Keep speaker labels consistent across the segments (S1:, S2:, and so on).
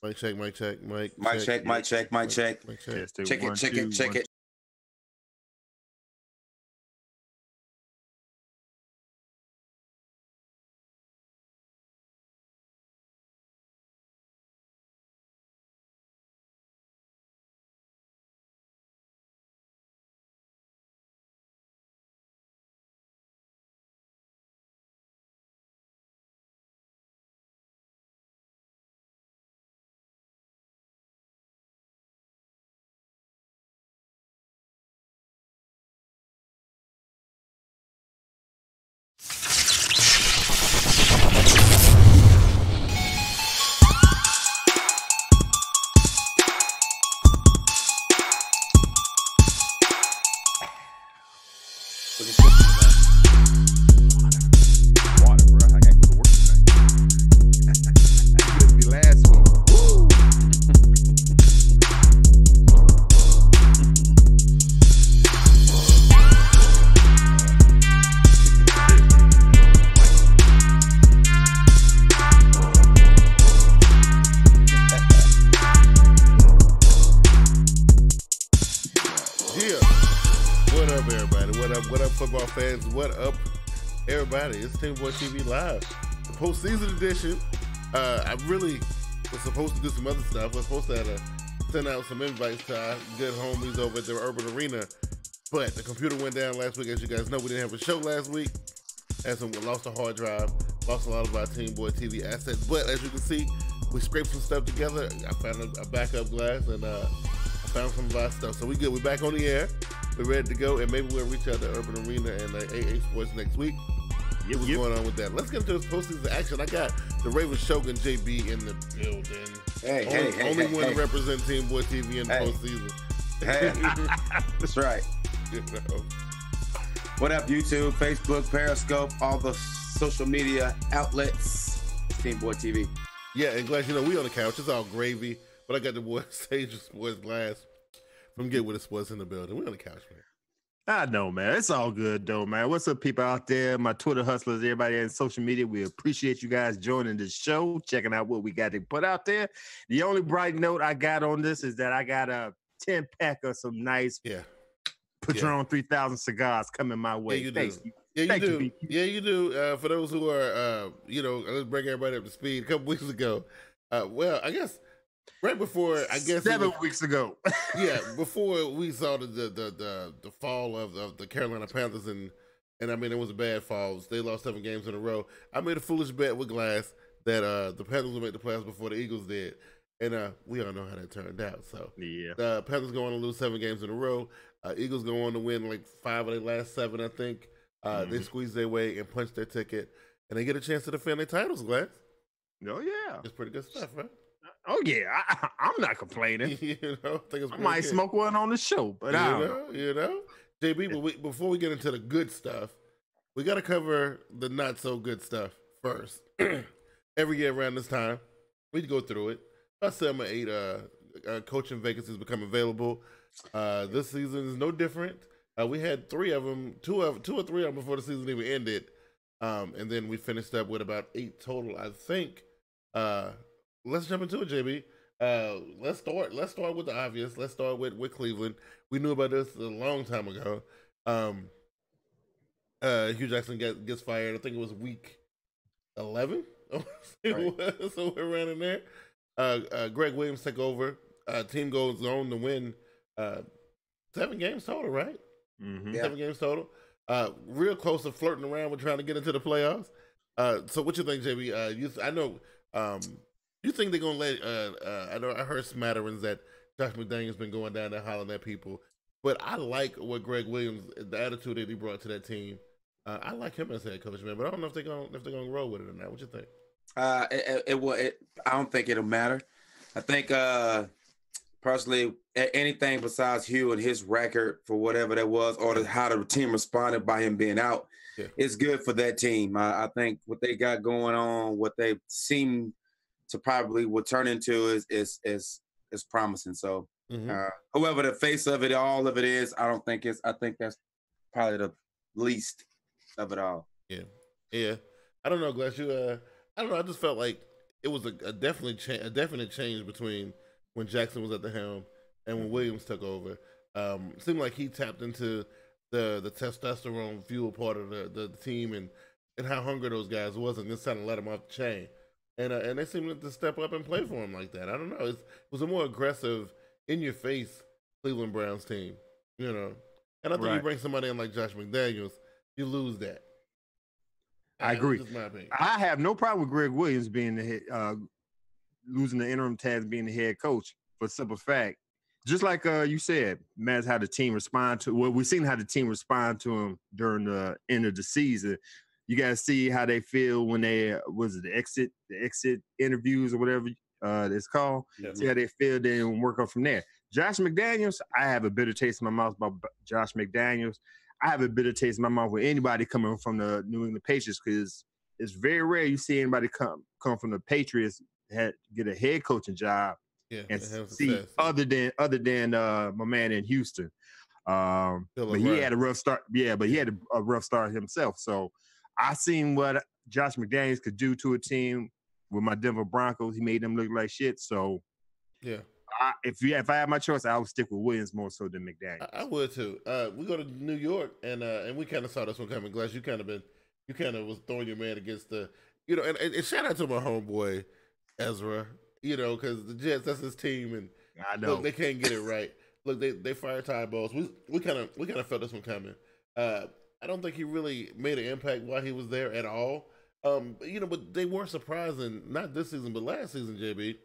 S1: Mic check, mic check, mic
S2: Mic check, mic check, mic check.
S1: Mic check.
S2: Check it, check it, check it.
S3: Water, bro. I gotta go to work tonight. You missed me last week. Woo!
S1: Yeah. What up, everybody? What up, football fans? What up, everybody? It's TeamBoydTV Live, the postseason edition. I really was supposed to do some other stuff. We're supposed to send out some invites to our good homies over at the Urban Arena, but the computer went down last week. As you guys know, we didn't have a show last week. Lost a hard drive, lost a lot of our TeamBoydTV assets. But as you can see, we scraped some stuff together. I found a backup glass and I found some of our stuff. So we good. We're back on the air. We're ready to go, and maybe we'll reach out to Urban Arena and AA Sports next week. What's going on with that? Let's get into this postseason action. I got the Raven Shogun JB in the building. Only one to represent TeamBoydTV in the postseason.
S2: Hey, that's right.
S1: You know.
S2: What up, YouTube, Facebook, Periscope, all the social media outlets. TeamBoydTV.
S1: Yeah, and glad you know we on the couch. It's all gravy, but I got the boy Sage Sports Glass from Get With It Sports in the building. We on the couch, man.
S3: I know, man. It's all good, though, man. What's up, people out there? My Twitter hustlers, everybody in social media. We appreciate you guys joining the show, checking out what we got to put out there. The only bright note I got on this is that I got a 10-pack of some nice Patron 3000 cigars coming my way.
S1: Yeah, you
S3: Thanks.
S1: do. Yeah, you do. Yeah, you do. For those who are, let's bring everybody up to speed. A couple weeks ago, I guess right before,
S3: 7 weeks ago.
S1: Yeah, before we saw the fall of the Carolina Panthers, and I mean, it was a bad fall. They lost 7 games in a row. I made a foolish bet with Glass that the Panthers would make the playoffs before the Eagles did, and we all know how that turned out. So the Panthers go on to lose 7 games in a row. Eagles go on to win like 5 of their last 7, I think. They squeeze their way and punch their ticket, and they get a chance to defend their titles, Glass.
S3: Oh, yeah.
S1: It's pretty good stuff, right?
S3: Oh, yeah. I'm not complaining. I might smoke one on the show, but
S1: you know. JB, but before we get into the good stuff, we got to cover the not so good stuff first. Every year around this time, we go through it. About 7 or 8 coaching vacancies become available. This season is no different. We had 3 of them, 2 or 3 of them before the season even ended, and then we finished up with about 8 total, I think. Let's jump into it, JB. Let's start with the obvious. Let's start with Cleveland. We knew about this a long time ago. Hugh Jackson gets fired. I think it was week 11. So we're around in there. Greg Williams take over. Team goes on to win 7 games total, right?
S3: Mm-hmm.
S1: 7 games total. Real close to flirting around with trying to get into the playoffs. So what you think, JB? I know. You think they're gonna let? I heard smatterings that Josh McDaniel's been going down there hollering at people, but I like what Greg Williams, the attitude that he brought to that team. I like him as head coach, man. But I don't know if they're gonna roll with it or not. What you think?
S2: I don't think it'll matter. I think personally, anything besides Hugh and his record for whatever that was, or how the team responded by him being out, it's good for that team. I think what they got going on, what they seem to probably will turn into is promising. So whoever the face of it, all of it is, I think that's probably the least of it all.
S1: Yeah. I don't know, Glass. I don't know. I just felt like it was a definite change between when Jackson was at the helm and when Williams took over. Seemed like he tapped into the testosterone fuel part of the team and how hungry those guys was, and this kind of let them off the chain. And they seemed to step up and play for him like that. I don't know. It was a more aggressive, in your face Cleveland Browns team, you know. And I think you bring somebody in like Josh McDaniels, you lose that.
S3: I agree.
S1: That's my opinion.
S3: I have no problem with Greg Williams being the head, losing the interim task, being the head coach, for the simple fact, just like you said, Matt, how the team respond to. Well, we've seen how the team respond to him during the end of the season. You got to see how they feel when they the exit interviews or whatever it's called. Yeah. See how they feel, then work up from there. Josh McDaniels, I have a bitter taste in my mouth about Josh McDaniels. I have a bitter taste in my mouth with anybody coming from the New England Patriots, because it's very rare you see anybody come from the Patriots get a head coaching job and see other than my man in Houston. But he had a rough start. Yeah, but he had a rough start himself. So I seen what Josh McDaniels could do to a team with my Denver Broncos. He made them look like shit. So
S1: yeah.
S3: If I had my choice, I would stick with Williams more so than McDaniels.
S1: I would too. We go to New York, and we kind of saw this one coming. Glass, you kind of was throwing your man against the, you know, and shout out to my homeboy Ezra, you know, because the Jets, that's his team, and
S3: I know
S1: look, they can't get it right. Look, they fired Ty Bowles. We kind of felt this one coming. I don't think he really made an impact while he was there at all. You know, but they were surprising, not this season, but last season, JB.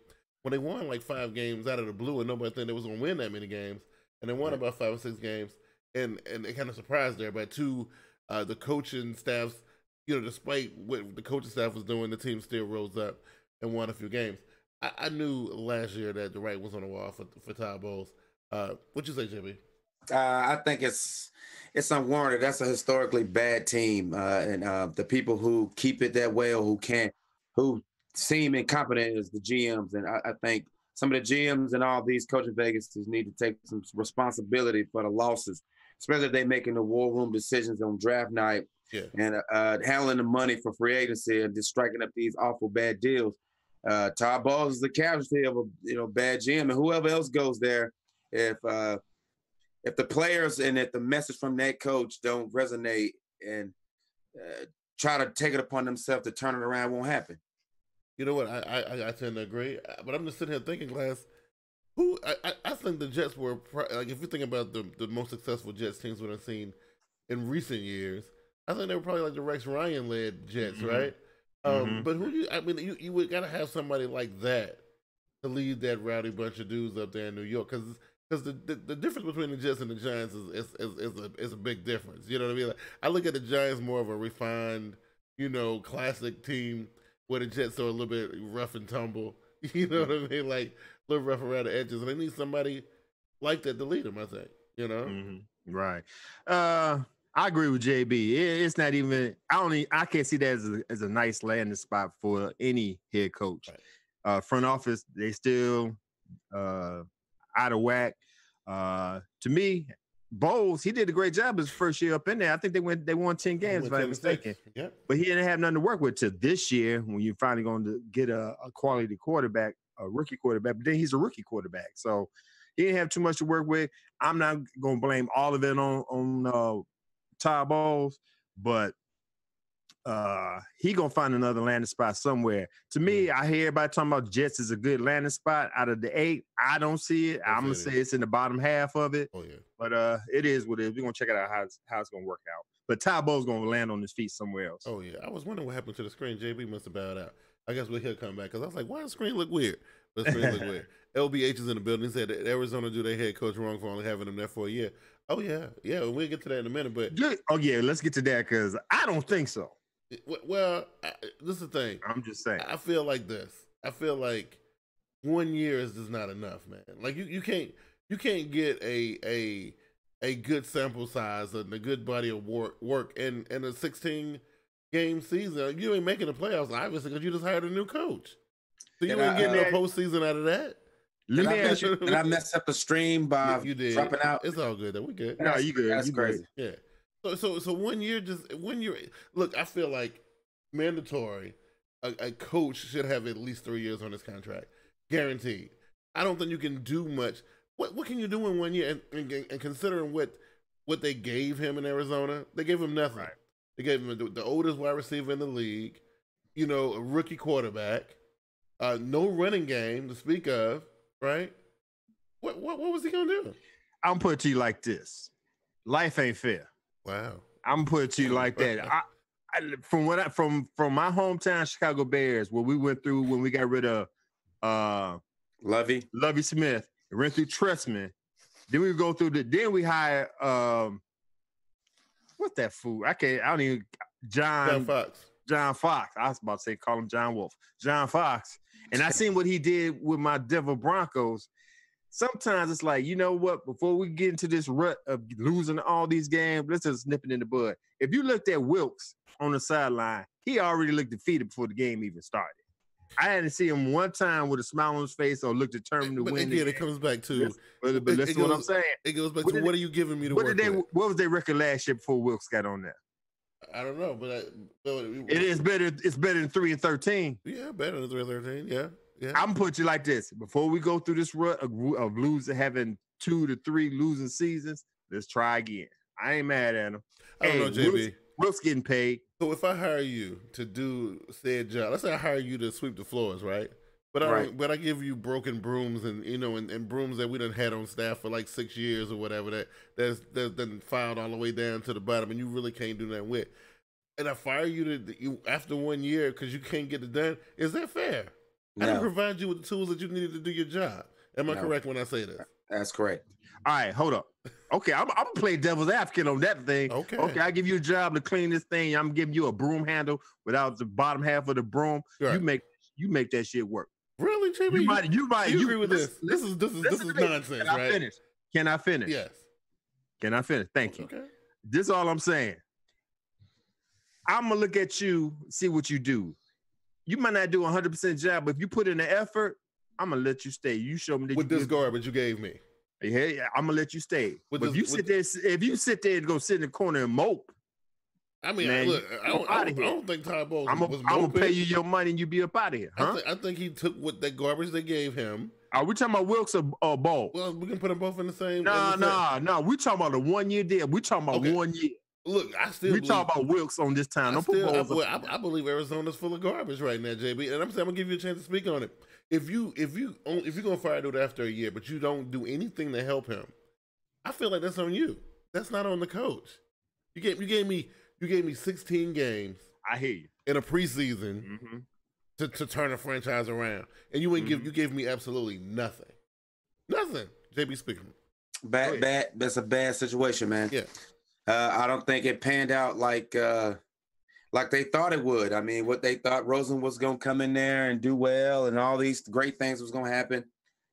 S1: When they won like 5 games out of the blue and nobody thought they was going to win that many games, and they won about 5 or 6 games, and they kind of surprised everybody. The coaching staffs, you know, despite what the coaching staff was doing, the team still rose up and won a few games. I knew last year that the writing was on the wall for Ty Bowles. What you say, JB?
S2: I think it's unwarranted. That's a historically bad team, and the people who keep it that way or who seem incompetent as the GMs, and I think some of the GMs and all these coaching vacancies need to take some responsibility for the losses, especially if they're making the war room decisions on draft night and handling the money for free agency and just striking up these awful bad deals. Todd Bowles is the casualty of a bad GM, and whoever else goes there, if the players and if the message from that coach don't resonate and try to take it upon themselves to turn it around, won't happen.
S1: You know what? I tend to agree, but I'm just sitting here thinking, Glass. I think the Jets were like, if you think about the most successful Jets teams we've seen in recent years, I think they were probably like the Rex Ryan led Jets, right? But you would gotta have somebody like that to lead that rowdy bunch of dudes up there in New York, because the difference between the Jets and the Giants is a big difference. You know what I mean? Like, I look at the Giants more of a refined, you know, classic team, where the Jets are a little bit rough and tumble. You know what I mean? Like a little rough around the edges. And they need somebody like that to lead them, I think. You know?
S3: Right. I agree with JB. It's not even, I can't see that as a nice landing spot for any head coach. Right. Front office, they still out of whack. To me, Bowles, he did a great job his first year up in there. I think they won 10 games, if I'm not mistaken.
S1: Yep.
S3: But he didn't have nothing to work with till this year when you're finally going to get a quality quarterback, a rookie quarterback. But then he's a rookie quarterback. So he didn't have too much to work with. I'm not going to blame all of it on Ty Bowles, but he going to find another landing spot somewhere. To me, I hear everybody talking about Jets is a good landing spot out of the 8. I don't see it. I'm going to say it's in the bottom half of it.
S1: Oh, yeah.
S3: But it is what it is. We're going to check it out how it's going to work out. But Ty Bowles going to land on his feet somewhere else.
S1: Oh, yeah. I was wondering what happened to the screen. JB must have bowed out. I guess he'll come back, because I was like, why does the screen look weird? But the screen look weird. LBH is in the building. He said that Arizona do their head coach wrong for only having him there for a year. Oh, yeah. Yeah, we'll get to that in a minute. But
S3: oh, yeah, let's get to that, because I don't think so.
S1: Well, this is the thing.
S3: I'm just saying.
S1: I feel like this. I feel like 1 year is just not enough, man. Like you can't get a good sample size and a good body of work in a 16-game season. You ain't making the playoffs, obviously, because you just hired a new coach. So you ain't getting no postseason out of that.
S2: Let me ask you. Did I mess up the stream by
S1: you did.
S2: dropping out?
S1: It's all good. Though. We good.
S3: No, you good.
S2: That's crazy.
S1: Yeah. So 1 year, just 1 year. Look, I feel like mandatory. a coach should have at least 3 years on his contract, guaranteed. I don't think you can do much. What can you do in 1 year? And considering what they gave him in Arizona, they gave him nothing.
S3: Right.
S1: They gave him the oldest wide receiver in the league, you know, a rookie quarterback, no running game to speak of, right? What was he gonna do?
S3: I'm gonna put it to you like this: life ain't fair.
S1: Wow.
S3: I'm gonna put it to you like that. From my hometown Chicago Bears, what we went through when we got rid of Lovie Smith, ran through Tressman, then we go through then we hire what's that fool? John Fox. I was about to say call him John Wolf. John Fox. And I seen what he did with my Denver Broncos. Sometimes it's like, you know what? Before we get into this rut of losing all these games, let's just nip it in the bud. If you looked at Wilkes on the sideline, he already looked defeated before the game even started. I hadn't seen him one time with a smile on his face or look determined to win.
S1: Again, it comes back to.
S3: But listen what I'm saying.
S1: It goes back to what are you giving me to work with?
S3: What was their record last year before Wilkes got on there?
S1: I don't know, but
S3: it is better. It's better than 3-13.
S1: Yeah, better than 3-13. Yeah.
S3: I'm put you like this: before we go through this rut of having 2 to 3 losing seasons, let's try again. I ain't mad at him.
S1: I don't know, JB.
S3: Wilkes getting paid.
S1: So if I hire you to do said job, let's say I hire you to sweep the floors, right? But I give you broken brooms and and brooms that we done had on staff for like 6 years or whatever that's done filed all the way down to the bottom, and you really can't do that with. And I fire you after 1 year because you can't get it done. Is that fair? No. I didn't provide you with the tools that you needed to do your job. Am I correct when I say this?
S2: That's correct.
S3: All right, hold up. Okay, I'm gonna play devil's advocate on that thing. Okay, I give you a job to clean this thing. I'm giving you a broom handle without the bottom half of the broom. Right. You make that shit work.
S1: Really, JB? You agree with this? This is nonsense, right?
S3: Can I finish?
S1: Yes.
S3: Can I finish? Thank you.
S1: Okay.
S3: This is all I'm saying. I'm gonna look at you, see what you do. You might not do 100% job, but if you put in the effort, I'm gonna let you stay. You show me that
S1: with this garbage you gave me.
S3: Yeah, I'm gonna let you stay. If you sit there and go sit in the corner and mope,
S1: I mean, man, look, I don't think Todd Bowles was moping.
S3: I'm gonna pay you your money and you be up out of here. Huh?
S1: I think he took what that garbage they gave him.
S3: Are we talking about Wilkes or Bowles?
S1: Well, we can put them both in the same.
S3: No. We talking about a 1 year deal. We talking about 1 year.
S1: Look, we
S3: talk about Wilkes on this time.
S1: I believe Arizona's full of garbage right now, JB, and I'm gonna give you a chance to speak on it. If you're gonna fire a dude after a year, but you don't do anything to help him, I feel like that's on you. That's not on the coach. You gave me 16 games.
S3: I hear you.
S1: In a preseason to turn a franchise around, and you gave me absolutely nothing. Nothing. JB speaking.
S2: Bad. That's a bad situation, man.
S1: Yeah.
S2: I don't think it panned out like they thought it would. I mean, what they thought Rosen was going to come in there and do well and all these great things was going to happen.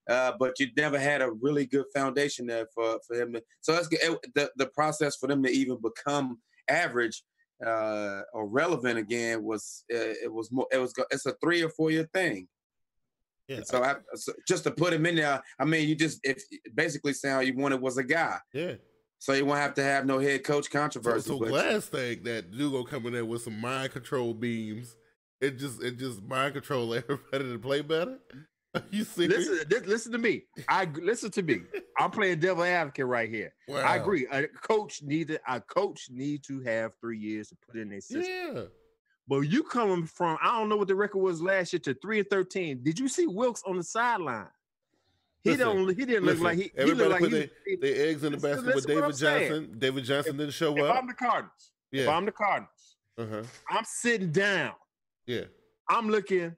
S2: But you never had a really good foundation there for him. So the process for them to even become average or relevant again it's a 3 or 4 year thing. Yeah. So just to put him in there, I mean, if basically saying you wanted was a guy.
S1: Yeah.
S2: So you won't have to have no head coach controversy.
S1: So Glass think that dude gonna come in there with some mind control beams. It just mind control everybody to play better. Are you serious?
S3: Listen to me. Listen to me. I'm playing devil advocate right here. Wow. I agree. A coach need to have 3 years to put in their system. Yeah. But you coming from, I don't know what the record was last year, to 3-13. Did you see Wilkes on the sideline? He didn't look like he.
S1: Everybody
S3: put
S1: their eggs in the basket with David Johnson. David Johnson didn't show up.
S3: If I'm the Cardinals, I'm sitting down.
S1: Yeah.
S3: I'm looking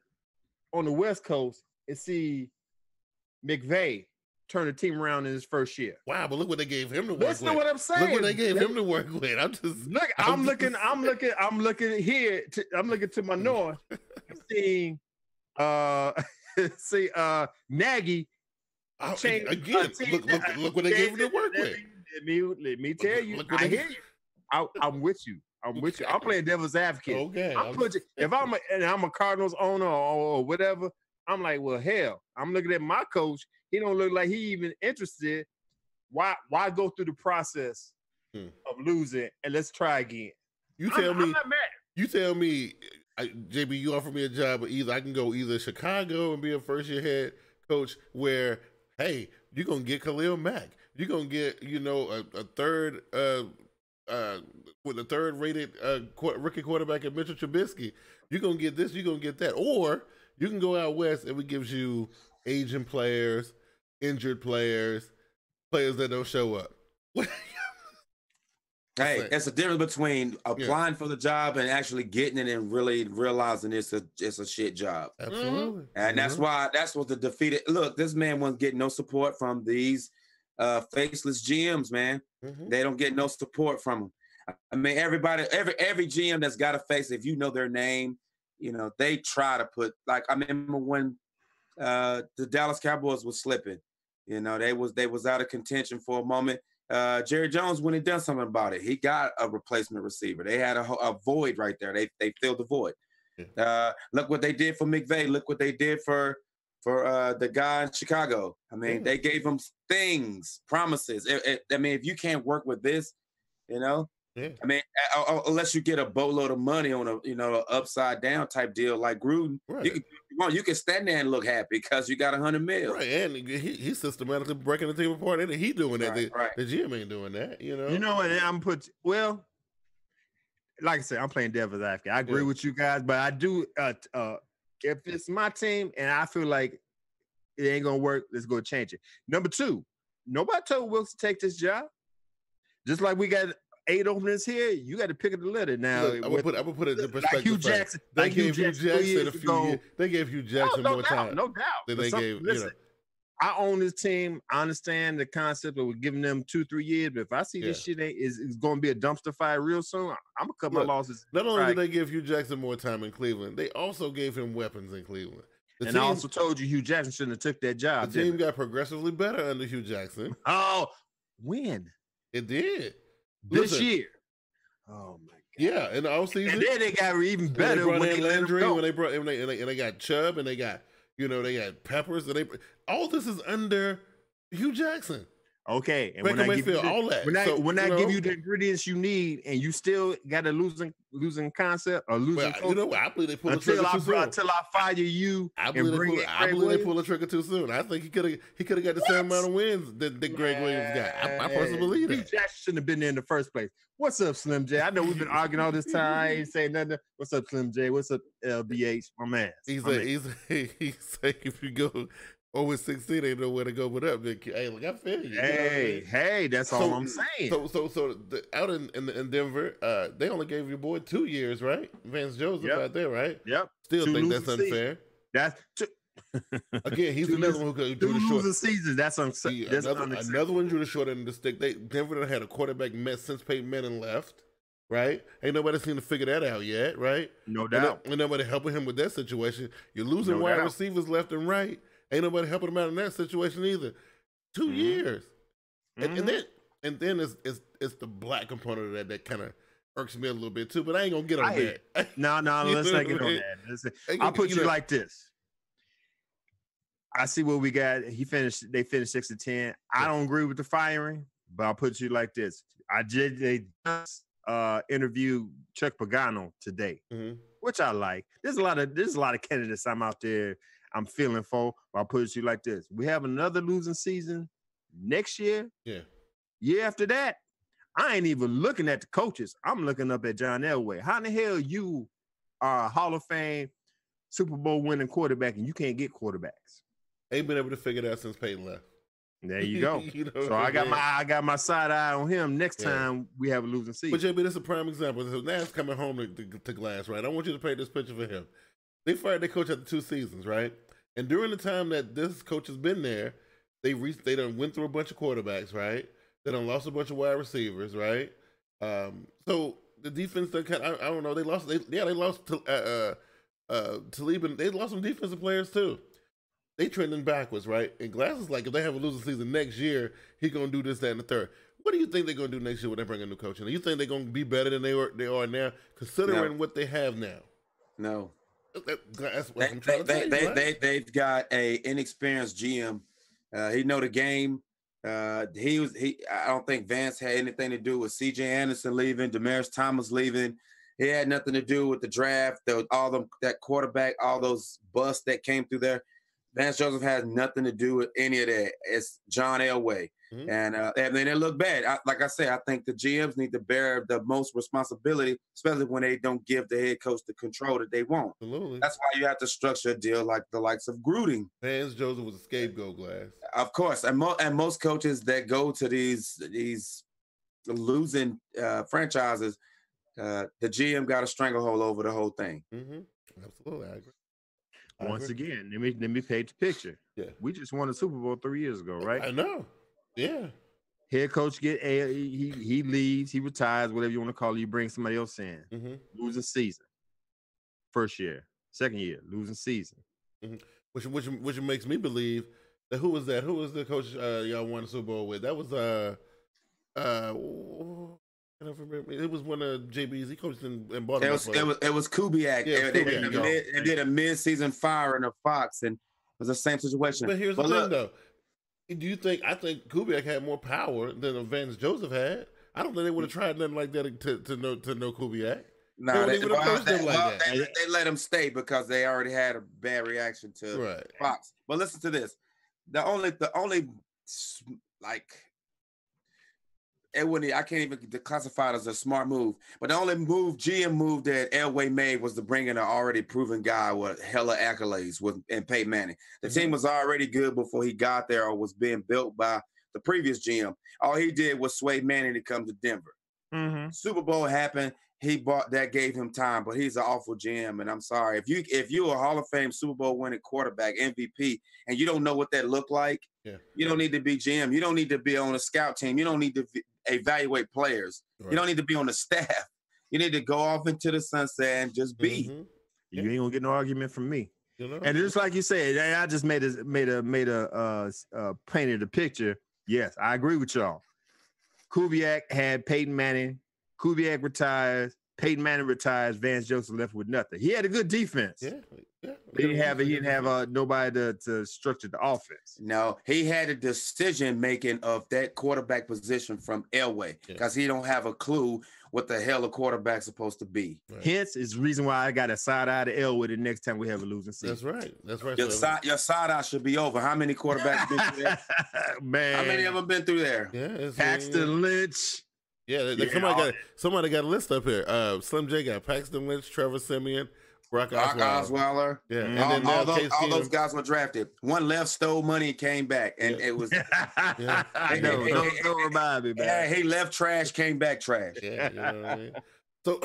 S3: on the West Coast and see McVay turn the team around in his first year.
S1: Wow, but look what they gave him to work with.
S3: Listen to what I'm saying.
S1: Look what they gave him to work with. I'm
S3: looking here. I'm looking to my north, seeing Nagy.
S1: Again, look what they gave him to work with.
S3: Let me tell you. I hear you. I'm with you. I'm playing devil's advocate.
S1: Okay.
S3: If I'm a Cardinals owner or whatever, I'm like, well, hell, I'm looking at my coach. He don't look like he even interested. Why go through the process of losing and let's try again?
S1: I'm not mad. You tell me JB, you offer me a job, but I can go either Chicago and be a first-year head coach where, hey, you're going to get Khalil Mack. You're going to get, a third with a third-rated rookie quarterback at Mitchell Trubisky. You're going to get this, you're going to get that. Or you can go out west and it gives you aging players, injured players that don't show up.
S2: Hey, that's the difference between applying for the job and actually getting it and really realizing it's a shit job.
S1: Absolutely.
S2: And that's what the defeated. Look, this man wasn't getting no support from these faceless GMs, man.
S1: Mm-hmm.
S2: They don't get no support from them. I mean, everybody, every GM that's got a face, if you know their name, they try to put, like, I remember when the Dallas Cowboys was slipping, they was out of contention for a moment. Jerry Jones went and done something about it. He got a replacement receiver. They had a void right there. They filled the void. Look what they did for McVay. Look what they did for the guy in Chicago. I mean, they gave him things, promises. I mean, if you can't work with this, I mean, unless you get a boatload of money on a upside down type deal like Gruden, right. you can stand there and look happy because you got $100 million.
S1: Right, and he's systematically breaking the team apart, and he doing that.
S2: Right.
S1: The GM ain't doing that,
S3: And like I said, I'm playing devil's advocate. I agree with you guys, but I do. If it's my team and I feel like it ain't gonna work, let's go change it. Number 2, nobody told Wilkes to take this job. Just like we got 8 openings here, you got to pick up the litter now.
S1: Look, I'm gonna put it in perspective.
S3: Like Hugh Jackson.
S1: They gave Hugh Jackson a few years. They gave Hugh Jackson more time.
S3: No doubt.
S1: Than they gave.
S3: Listen, I own this team. I understand the concept of giving them 2-3 years, but if I see this shit is going to be a dumpster fire real soon, I'm gonna cut my losses.
S1: Not only did they give Hugh Jackson more time in Cleveland, they also gave him weapons in Cleveland.
S3: I also told you Hugh Jackson shouldn't have took that job.
S1: The team got progressively better under Hugh Jackson.
S3: Oh, when?
S1: It did.
S3: This year. Oh my God!
S1: Yeah, in the offseason,
S3: and then they got even better
S1: when they brought Landry, and they got Chubb, and they got they got Peppers, and all this is under Hugh Jackson.
S3: Okay, and
S1: when I give you all that,
S3: when I give you the ingredients you need, and you still got a losing concept or losing,
S1: I believe they pulled the trigger too soon.
S3: Until I fire you,
S1: I believe they pulled the trigger too soon. I think he could have got the same amount of wins that Greg Williams got. I personally believe that.
S3: Hugh Jackson shouldn't have been there in the first place. What's up, Slim J? I know we've been arguing all this time. I ain't saying nothing. What's up, Slim J? What's up, LBH? My man.
S1: He's saying if you go over 16, they know where to go with up. Hey, look, I feel you.
S3: Hey, that's all I'm saying.
S1: So out in Denver, they only gave your boy 2 years, right? Vance Joseph out there, right?
S3: Yep.
S1: Still think that's unfair.
S3: That's
S1: again, he's another one who could do the short
S3: season. That's
S1: another one drew the short end of the stick. Denver done had a quarterback since Peyton Manning left, right? Ain't nobody seemed to figure that out yet, right?
S3: No doubt.
S1: Ain't nobody helping him with that situation. You're losing wide receivers left and right. Ain't nobody helping him out in that situation either. 2 years, and then it's the black component of that kind of irks me a little bit too. But I ain't gonna get on that.
S3: No, let's not get on that. I'll put you like this. I see what we got. They finished 6-10. I don't agree with the firing, but I'll put you like this. They just interviewed Chuck Pagano today, which I like. There's a lot of candidates I'm feeling for. But I'll put it to you like this. We have another losing season next year.
S1: Yeah.
S3: Year after that, I ain't even looking at the coaches. I'm looking up at John Elway. How in the hell you are a Hall of Fame Super Bowl winning quarterback and you can't get quarterbacks?
S1: Ain't been able to figure it out since Peyton left.
S3: There you go. So I got my side eye on him next time we have a losing season.
S1: But JB, this is a prime example. So Nash coming home to Glass, right? I want you to paint this picture for him. They fired their coach after 2 seasons, right? And during the time that this coach has been there, they done went through a bunch of quarterbacks, right? They done lost a bunch of wide receivers, right? So the defense, I don't know. They lost to Talib, and they lost some defensive players too. They trending backwards, right? And Glass is like, if they have a losing season next year, he's gonna do this, that, and the third. What do you think they're gonna do next year when they bring a new coach in? Do you think they're gonna be better than they are now, considering what they have now?
S2: No.
S1: That's what I'm trying to tell you.
S2: They've got a inexperienced GM. He know the game. I don't think Vance had anything to do with C.J. Anderson leaving, Demaryius Thomas leaving, He had nothing to do with the draft. That quarterback, all those busts that came through there. Vance Joseph has nothing to do with any of that. It's John Elway.
S1: Mm-hmm.
S2: And then it looked bad. Like I said, I think the GMs need to bear the most responsibility, especially when they don't give the head coach the control that they want.
S1: Absolutely.
S2: That's why you have to structure a deal like the likes of Gruden.
S1: Vance Joseph was a scapegoat, Glass.
S2: Of course, and most coaches that go to these losing franchises, the GM got a stranglehold over the whole thing.
S1: Mm-hmm. Absolutely, I agree.
S3: Once again, let me paint the picture.
S1: Yeah,
S3: we just won the Super Bowl 3 years ago, right?
S1: I know. Yeah.
S3: Head coach he leaves, he retires, whatever you want to call it. You bring somebody else in.
S1: Mm-hmm.
S3: Losing season. First year, second year, losing season.
S1: Mm-hmm. Which makes me believe that who was that? Who was the coach y'all won the Super Bowl with? That was I don't remember. It was one of JB's. He coached in Baltimore.
S2: It was Kubiak.
S1: Yeah,
S2: They did a mid-season firing of Fox, and it was the same situation.
S1: But here's the thing, though. Do you think? I think Kubiak had more power than Vance Joseph had. I don't think they would have tried nothing like that to know Kubiak.
S2: No, they let him stay because they already had a bad reaction to Fox. But listen to this: the only like. I can't even classify it as a smart move. But the only GM move that Elway made was to bring in an already proven guy with hella accolades and Peyton Manning. The team was already good before he got there or was being built by the previous GM. All he did was sway Manning to come to Denver.
S3: Mm-hmm.
S2: Super Bowl happened. That gave him time, but he's an awful GM. And I'm sorry. If you're a Hall of Fame Super Bowl winning quarterback, MVP, and you don't know what that looked like, you don't need to be GM. You don't need to be on a scout team. You don't need to evaluate players. Right. You don't need to be on the staff. You need to go off into the sunset and just be.
S3: Mm-hmm. You ain't gonna get no argument from me. And just like you said, I just painted a picture. Yes, I agree with y'all. Kubiak had Peyton Manning. Kubiak retires. Peyton Manning retires. Vance Joseph left with nothing. He had a good defense. Yeah. He didn't have nobody to structure the offense.
S2: No, he had a decision making of that quarterback position from Elway because he don't have a clue what the hell a quarterback's supposed to be.
S3: Right. Hence is the reason why I got a side eye to Elway the next time we have a losing season.
S1: That's right.
S2: Your side eye should be over. How many quarterbacks been through there?
S3: Man,
S2: how many of them been through there?
S1: Yeah,
S3: Paxton Lynch.
S1: Yeah, somebody got a list up here. Slim J got Paxton Lynch, Trevor Simeon, Brock Osweiler.
S2: Yeah, and all those guys were drafted. One left, stole money, and came back, and it was.
S3: I know. Don't remind me, man.
S2: Yeah, he left trash, came back trash.
S1: Yeah, you know what I mean? So,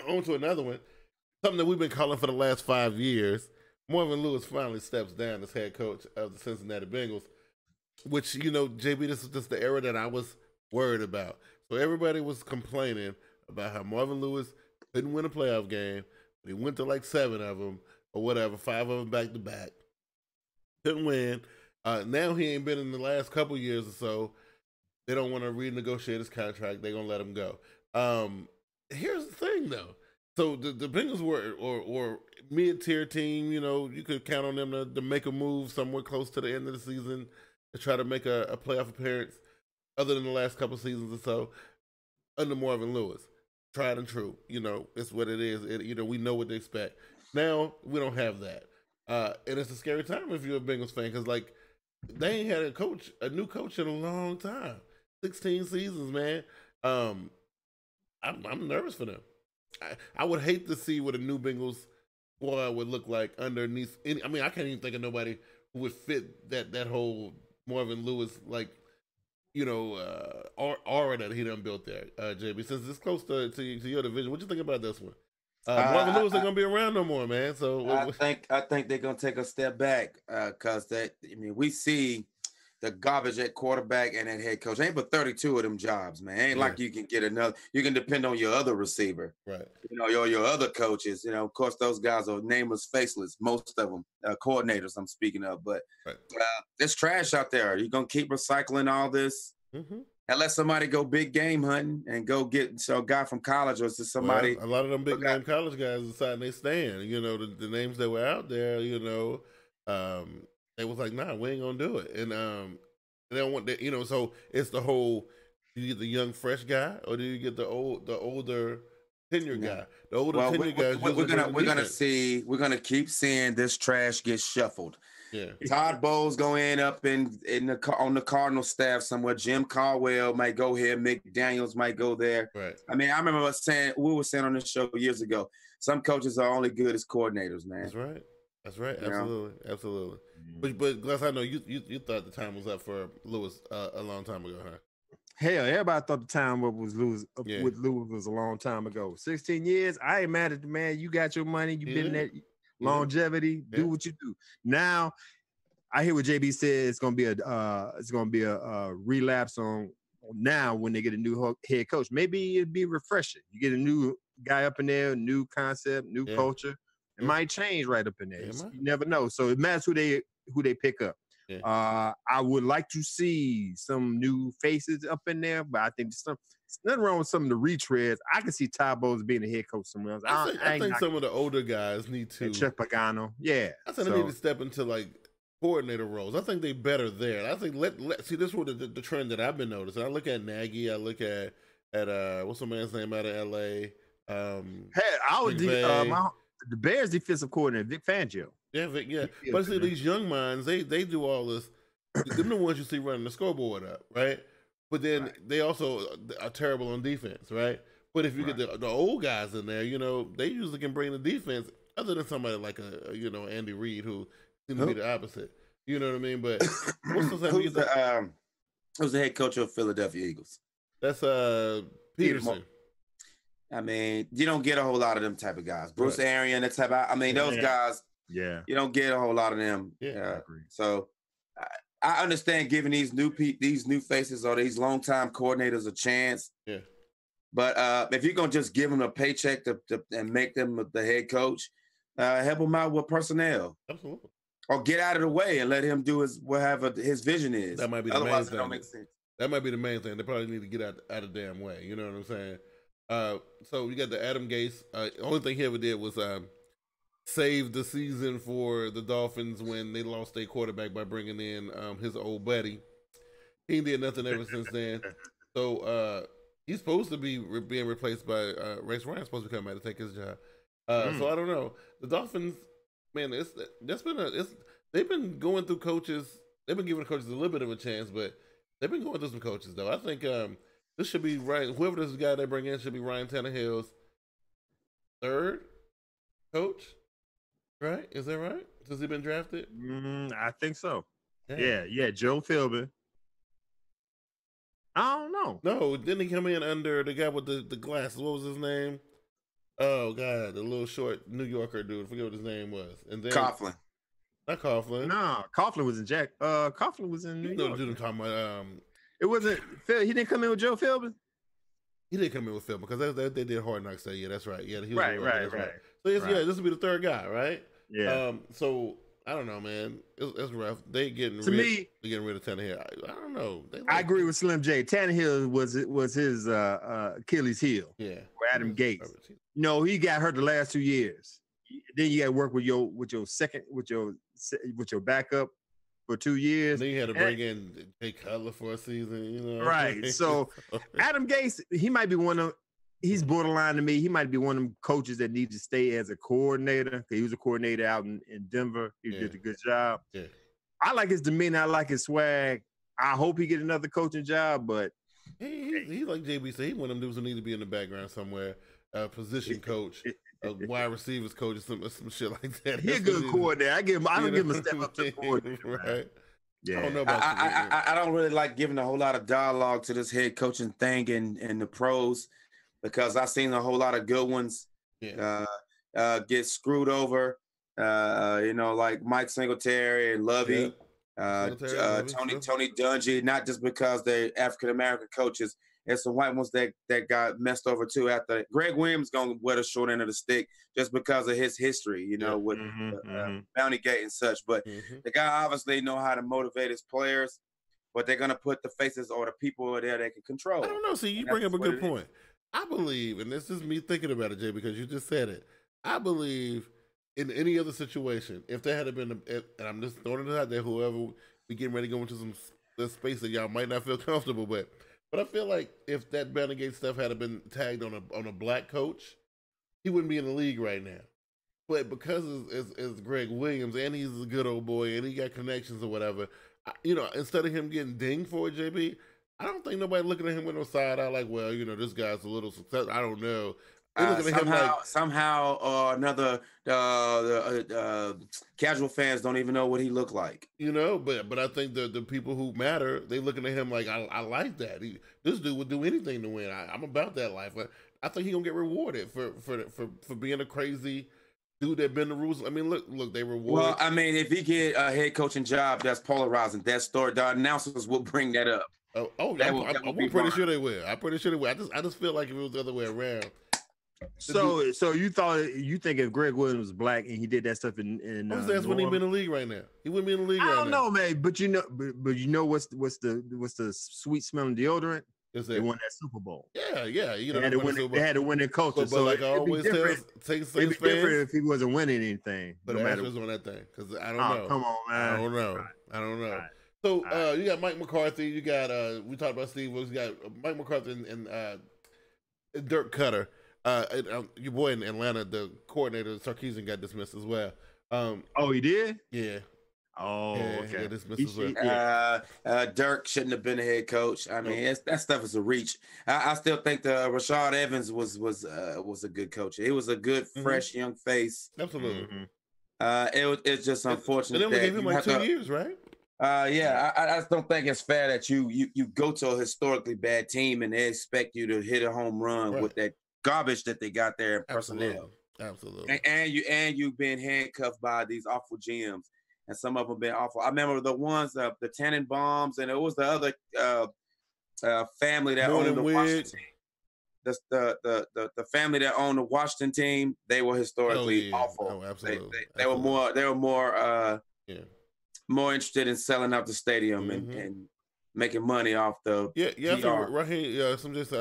S1: on to another one. Something that we've been calling for the last 5 years. Marvin Lewis finally steps down as head coach of the Cincinnati Bengals, which, JB, this is just the era that I was worried about. So everybody was complaining about how Marvin Lewis couldn't win a playoff game, but he went to like 7 of them or whatever, 5 of them back to back. Couldn't win. Now he ain't been in the last couple years or so. They don't want to renegotiate his contract. They're gonna let him go. Here's the thing, though. So the Bengals were or mid-tier team. You could count on them to make a move somewhere close to the end of the season to try to make a playoff appearance. Other than the last couple seasons or so, under Marvin Lewis, tried and true. It's what it is. We know what to expect. Now we don't have that, and it's a scary time if you're a Bengals fan because they ain't had a new coach in a long time. 16 seasons, man. I'm nervous for them. I would hate to see what a new Bengals squad would look like underneath. I can't even think of nobody who would fit that whole Marvin Lewis aura that he done built there, JB. Since it's close to your division, what you think about this one? Marvin Lewis ain't gonna be around no more, man. So
S2: I think they're gonna take a step back because we see the garbage at quarterback and at head coach. Ain't but 32 of them jobs, man. Ain't like you can get another. You can depend on your other receiver,
S1: right?
S2: Your other coaches. Of course, those guys are nameless, faceless. Most of them coordinators. I'm speaking of, but there's trash out there. You're gonna keep recycling all this. Mm-hmm. And let somebody go big game hunting and go get a guy from college or somebody.
S1: Well, a lot of them big name college guys deciding they stand. The names that were out there. They was like, nah, we ain't gonna do it, and they don't want that. So it's the whole: do you get the young fresh guy or do you get the older tenure guy. The older
S2: Well,
S1: tenure guys.
S2: we're gonna keep seeing this trash get shuffled.
S1: Yeah.
S2: Todd Bowles gonna end up on the Cardinal staff somewhere. Jim Caldwell might go here. McDaniels might go there.
S1: Right.
S2: I mean, I remember we were saying on this show years ago, some coaches are only good as coordinators, man.
S1: That's right. Absolutely. But Glass, I know you thought the time was up for Lewis a long time ago, huh?
S3: Hell, everybody thought the time with Lewis was a long time ago. 16 years. I ain't mad at the man. You got your money. You've been in that longevity. Do what you do. Now, I hear what JB said. It's gonna be a relapse on now when they get a new head coach. Maybe it'd be refreshing. You get a new guy up in there, new concept, new culture. It might change right up in there. You never know. So it matters who they pick up. Yeah. I would like to see some new faces up in there, but I think there's nothing wrong with some of the retreads. I can see Todd Bowles being a head coach somewhere else.
S1: I think some of the older guys need to.
S3: Chuck Pagano, yeah.
S1: I think they need to step into like coordinator roles. I think they better there. I think let see this was the trend that I've been noticing. I look at Nagy. I look at what's the man's name out of LA.
S3: The Bears defensive coordinator Vic Fangio.
S1: Yeah, Vic, yeah. But see, these young minds, they do all this. They're the ones you see running the scoreboard up, right? But then they also are terrible on defense, right? But if you get the old guys in there, they usually can bring the defense. Other than somebody like Andy Reid, who seems to be the opposite. You know what I mean? But who's
S2: the head coach of Philadelphia Eagles?
S1: That's Peterson.
S2: I mean, you don't get a whole lot of them type of guys. Bruce Arian, that type of, those guys. Yeah, you don't get a whole lot of them.
S1: Yeah, I agree.
S2: So I understand giving these new faces or these longtime coordinators a chance.
S1: Yeah.
S2: But if you're gonna just give them a paycheck and make them the head coach, help them out with personnel.
S1: Absolutely.
S2: Or get out of the way and let him do his vision is.
S1: That might be
S2: Otherwise,
S1: the main thing.
S2: It don't make sense.
S1: That might be the main thing. They probably need to get out of the damn way. You know what I'm saying? So you got the Adam Gase. Only thing he ever did was save the season for the Dolphins when they lost their quarterback by bringing in his old buddy. He did nothing ever since then. So he's supposed to be being replaced by Rex Ryan's supposed to come out to take his job. So I don't know. The Dolphins, man, they've been going through coaches. They've been giving the coaches a little bit of a chance, but they've been going through some coaches though. I think this should be whoever this guy they bring in should be Ryan Tannehill's third coach. Right? Is that right? Has he been drafted?
S3: I think so. Yeah. Joe Philbin. I don't know.
S1: No, didn't he come in under the guy with the glasses? What was his name? Oh God, the little short New Yorker dude. I forget what his name was. And then
S2: Coughlin.
S1: Not Coughlin.
S3: No, Coughlin was in Coughlin was in New York.
S1: No, dude, I'm talking about.
S3: It wasn't Phil. He didn't come in with Joe Philbin.
S1: He didn't come in with Philbin because they did Hard Knocks that year. That's right. Yeah, he was
S3: right.
S1: So this will be the third guy, right?
S3: Yeah.
S1: So I don't know, man. It's rough. They're getting rid of Tannehill. I don't know.
S3: I agree with Slim J. Tannehill was his Achilles heel.
S1: Yeah.
S3: For Adam Gase. No, he got hurt the last 2 years. Then you got to work with your backup for 2 years.
S1: And then you had to bring in Jay Cutler for a season.
S3: Right. So Adam Gase, he might be one of. He's borderline to me. He might be one of them coaches that needs to stay as a coordinator. He was a coordinator out in Denver. He did a good job.
S1: Yeah.
S3: I like his demeanor. I like his swag. I hope he get another coaching job, but
S1: he's like JB said. He's one of them dudes who need to be in the background somewhere. Position coach, a wide receivers coach, or some shit like that.
S3: He's a good coordinator. I don't give him a step up to coordinator.
S1: Right.
S3: Yeah.
S1: I don't know about
S2: I don't really like giving a whole lot of dialogue to this head coaching thing and the pros. Because I've seen a whole lot of good ones get screwed over, like Mike Singletary and Lovey, Tony Dungy, not just because they're African-American coaches. There's some white ones that got messed over too after. Greg Williams going to wear the short end of the stick just because of his history, with Bounty Gate and such. But the guy obviously know how to motivate his players, but they're going to put the faces or the people there they can control.
S1: I don't know. See, you bring up a good point. I believe, and this is me thinking about it, Jay, because you just said it. I believe in any other situation, if there had been, and I'm just throwing it out there, whoever be getting ready to go into some space that y'all might not feel comfortable with, but I feel like if that Bounty Gate stuff had been tagged on a black coach, he wouldn't be in the league right now. But because it's Greg Williams and he's a good old boy and he got connections or whatever, instead of him getting dinged for it, JB, I don't think nobody looking at him with no side eye like, well, this guy's a little success. I don't know.
S2: Somehow or another, casual fans don't even know what he looked like.
S1: But I think the people who matter, they looking at him like, I like that. This dude would do anything to win. I'm about that life. I think he gonna get rewarded for being a crazy dude that bend the rules. I mean, look, they reward.
S2: Well, I mean, if he get a head coaching job, that's polarizing. That story, the announcers will bring that up.
S1: I'm pretty sure they will. I'm pretty sure they will. I just feel like if it was the other way around.
S3: So you think if Greg Williams was black and he did that stuff in
S1: that's when he be in the league right now. He wouldn't be in the league right now.
S3: I don't know, man. But what's the sweet smelling deodorant? They won that Super Bowl.
S1: Yeah.
S3: They had to win their culture.
S1: But like I always tell, it'd be
S3: different if he wasn't winning anything.
S1: But no matter on that thing, because I don't know.
S3: Come on, man.
S1: I don't know. Right. So you got Mike McCarthy. You got we talked about Steve Wilkes. You got Mike McCarthy and Dirk Cutter. Your boy in Atlanta, the coordinator Sarkisian, got dismissed as well.
S3: He did?
S1: Yeah.
S3: Oh,
S1: yeah,
S3: okay.
S1: He got dismissed as well.
S2: Dirk shouldn't have been a head coach. I mean, that stuff is a reach. I still think the Rashad Evans was a good coach. He was a good, fresh, young face.
S1: Absolutely.
S2: It's just unfortunate.
S1: And then we gave him like 2 years, right?
S2: I just don't think it's fair that you go to a historically bad team and they expect you to hit a home run with that garbage that they got there in personnel.
S1: Absolutely.
S2: And you've been handcuffed by these awful GMs, and some of them been awful. I remember the ones, the Tannenbaums, and it was the other family that owned the Washington team. The family that owned the Washington team, they were historically awful.
S1: Oh, absolutely.
S2: They were more interested in selling out the stadium and making money off the PR.
S1: Raheem.
S2: That's him.
S1: To the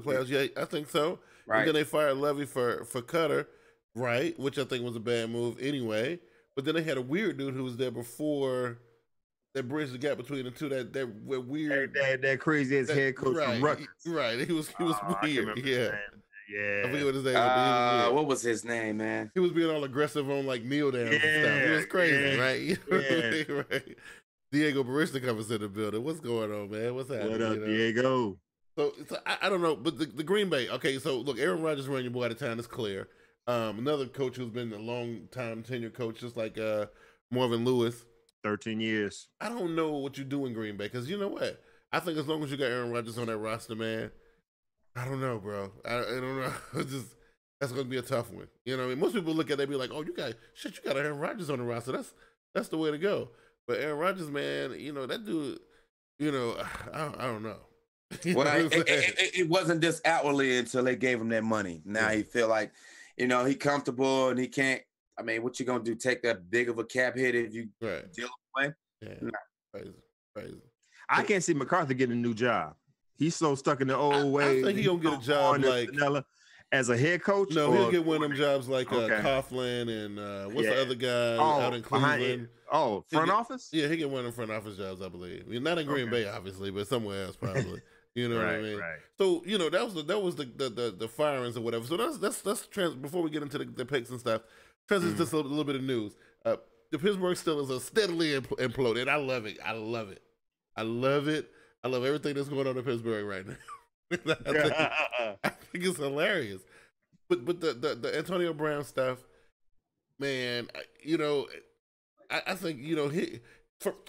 S1: playoffs. Yeah, I think so. Right. And then they fired Levy for Cutter, right? Which I think was a bad move anyway. But then they had a weird dude who was there before that bridged the gap between the two. That weird,
S3: that crazy ass head coach from Rutgers.
S1: Right. He was weird. Yeah.
S3: Yeah.
S1: I forget what his name was.
S2: What was his name, man?
S1: He was being all aggressive on like kneel downs and stuff. It was crazy, right?
S3: Yeah.
S1: Right. Diego Barista comes in the building. What's going on, man? What's happening?
S3: What up, Diego?
S1: So I don't know, but the Green Bay. Okay, so look, Aaron Rodgers running your boy out of town is clear. Another coach who's been a long time tenured coach, just like Marvin Lewis.
S3: 13 years.
S1: I don't know what you do in Green Bay, because you know what? I think as long as you got Aaron Rodgers on that roster, man, I don't know, bro. I don't know. That's going to be a tough one. You know what I mean? Most people look at it, they be like, oh, you got Aaron Rodgers on the roster. That's the way to go. But Aaron Rodgers, man, that dude, I don't know.
S2: It wasn't just outwardly until they gave him that money. Now he feel like, he comfortable and he can't. I mean, what you going to do? Take that big of a cap hit if you deal with
S1: him? Yeah. Crazy.
S3: I can't see McCarthy getting a new job. He's so stuck in the old way.
S1: I think he don't get a job like
S3: as a head coach.
S1: No, he'll get one of them jobs like Coughlin and what's the other guy out in Cleveland?
S3: Front office?
S1: Yeah, he get one of them front office jobs, I believe. I mean, not in Green Bay, obviously, but somewhere else probably. You know what I mean?
S3: Right.
S1: So that was the firings or whatever. So that's before we get into the picks and stuff. Transition just a little bit of news. The Pittsburgh Steelers are steadily imploding. I love it. I love everything that's going on in Pittsburgh right now. I think it's hilarious. But the Antonio Brown stuff, man, I think,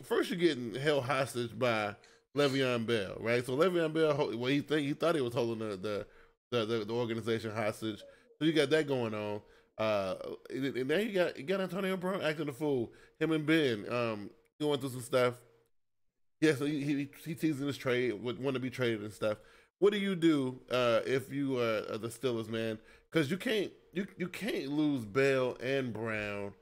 S1: first you're getting held hostage by Le'Veon Bell, right? So Le'Veon Bell, he thought he was holding the organization hostage. So you got that going on. And now you got Antonio Brown acting a fool. Him and Ben going through some stuff. Yeah, so he teasing his trade, would want to be traded and stuff. What do you do if you are the Steelers, man? Because you can't lose Bell and Brown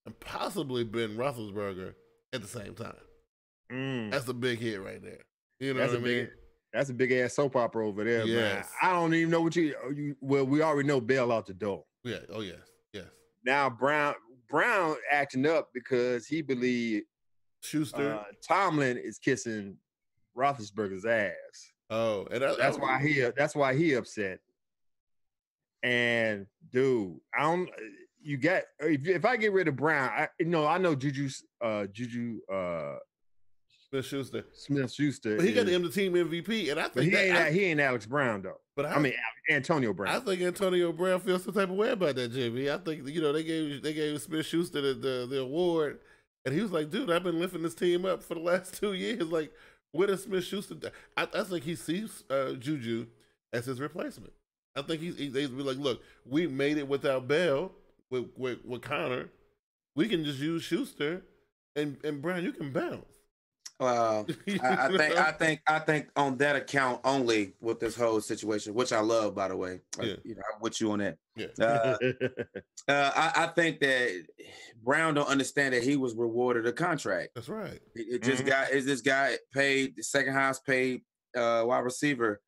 S1: and possibly Ben Roethlisberger at the same time. That's a big hit right there. You know what I mean?
S3: That's a big ass soap opera over there, man. I don't even know what well, we already know Bell out the door.
S1: Yeah. Oh yes.
S3: Now Brown acting up because he believed
S1: Schuster
S3: Tomlin is kissing Roethlisberger's ass.
S1: Oh, and
S3: that's why he upset. And dude, I don't. You got if I get rid of Brown, I know Juju Smith-Schuster.
S1: But he got the team MVP, and I think
S3: he ain't Alex Brown though. But I mean Antonio Brown.
S1: I think Antonio Brown feels some type of way about that, Jimmy. I think they gave Smith-Schuster the award, and he was like, "Dude, I've been lifting this team up for the last 2 years. Like, where does Smith-Schuster?" I think he sees Juju as his replacement. I think they be like, "Look, we made it without Bell with Connor. We can just use Schuster, and Brown, you can bounce."
S2: Well, I think on that account only with this whole situation, which I love, by the way. I'm with you on that.
S1: Yeah.
S2: I think that Brown don't understand that he was rewarded a contract.
S1: That's right.
S2: This guy paid the second highest paid wide receiver.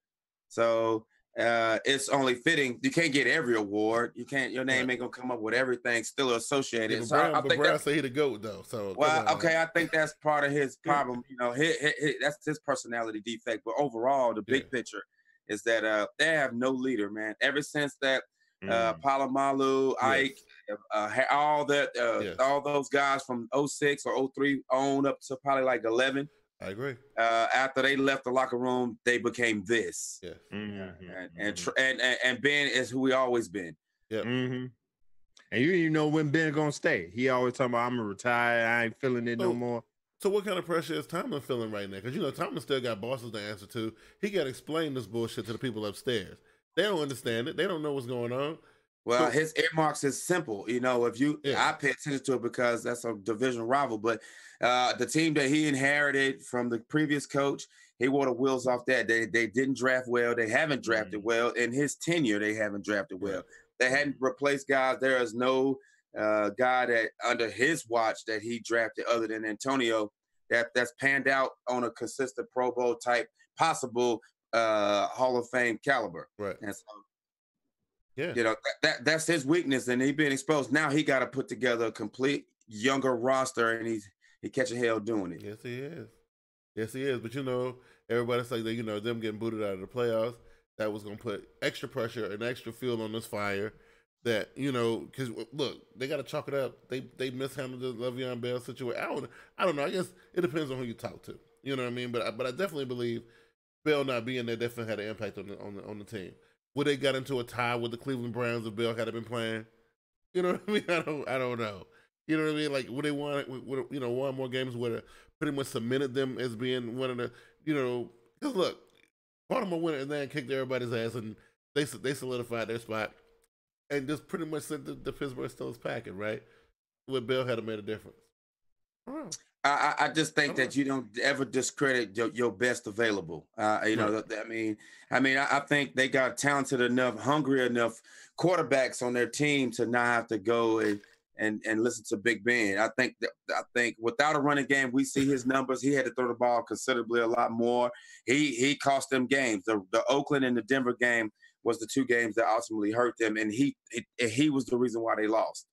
S2: So it's only fitting. You can't get every award. You can't. Your name ain't gonna come up with everything still associated.
S1: Yeah, but Brown say he the GOAT though. So
S2: okay, I think that's part of his problem. That's his personality defect. But overall, the big picture is that they have no leader, man. Ever since that Palomalu, Ike, all those guys from 06 or 03 on up to probably like 11.
S1: I agree.
S2: After they left the locker room, they became this.
S1: Yeah.
S2: And Ben is who we always been.
S1: Yeah.
S3: And you know when Ben gonna stay. He always talking about I'm gonna retire. I ain't feeling it no more.
S1: So what kind of pressure is Tomlin feeling right now? Because Tomlin still got bosses to answer to. He got to explain this bullshit to the people upstairs. They don't understand it. They don't know what's going on.
S2: Well, his earmarks is simple. I pay attention to it because that's a division rival. But the team that he inherited from the previous coach, he wore the wheels off that. They didn't draft well. They haven't drafted well. In his tenure, they haven't drafted well. They hadn't replaced guys. There is no guy that under his watch that he drafted other than Antonio that's panned out on a consistent Pro Bowl type, possible Hall of Fame caliber.
S1: Right.
S2: And so, that's his weakness, and he's being exposed. Now he got to put together a complete younger roster, and he catching hell doing it.
S1: Yes, he is. Yes, he is. But everybody's like that. Them getting booted out of the playoffs, that was going to put extra pressure and extra fuel on this fire. That because look, they got to chalk it up. They mishandled the Le'Veon Bell situation. I don't know. I guess it depends on who you talk to. You know what I mean? But I definitely believe Bell not being there definitely had an impact on the team. Would they got into a tie with the Cleveland Browns if Bell had been playing? You know what I mean? I don't know. You know what I mean? Like, would they won more games? Would have pretty much cemented them as being one of the, because look, Baltimore went in there and kicked everybody's ass, and they solidified their spot, and just pretty much sent the Pittsburgh Steelers packing, right? Would Bell had made a difference?
S2: I just think that you don't ever discredit your best available. I think they got talented enough, hungry enough quarterbacks on their team to not have to go and listen to Big Ben. I think without a running game, we see his numbers. He had to throw the ball considerably a lot more. He cost them games. The Oakland and the Denver game was the two games that ultimately hurt them, and he was the reason why they lost.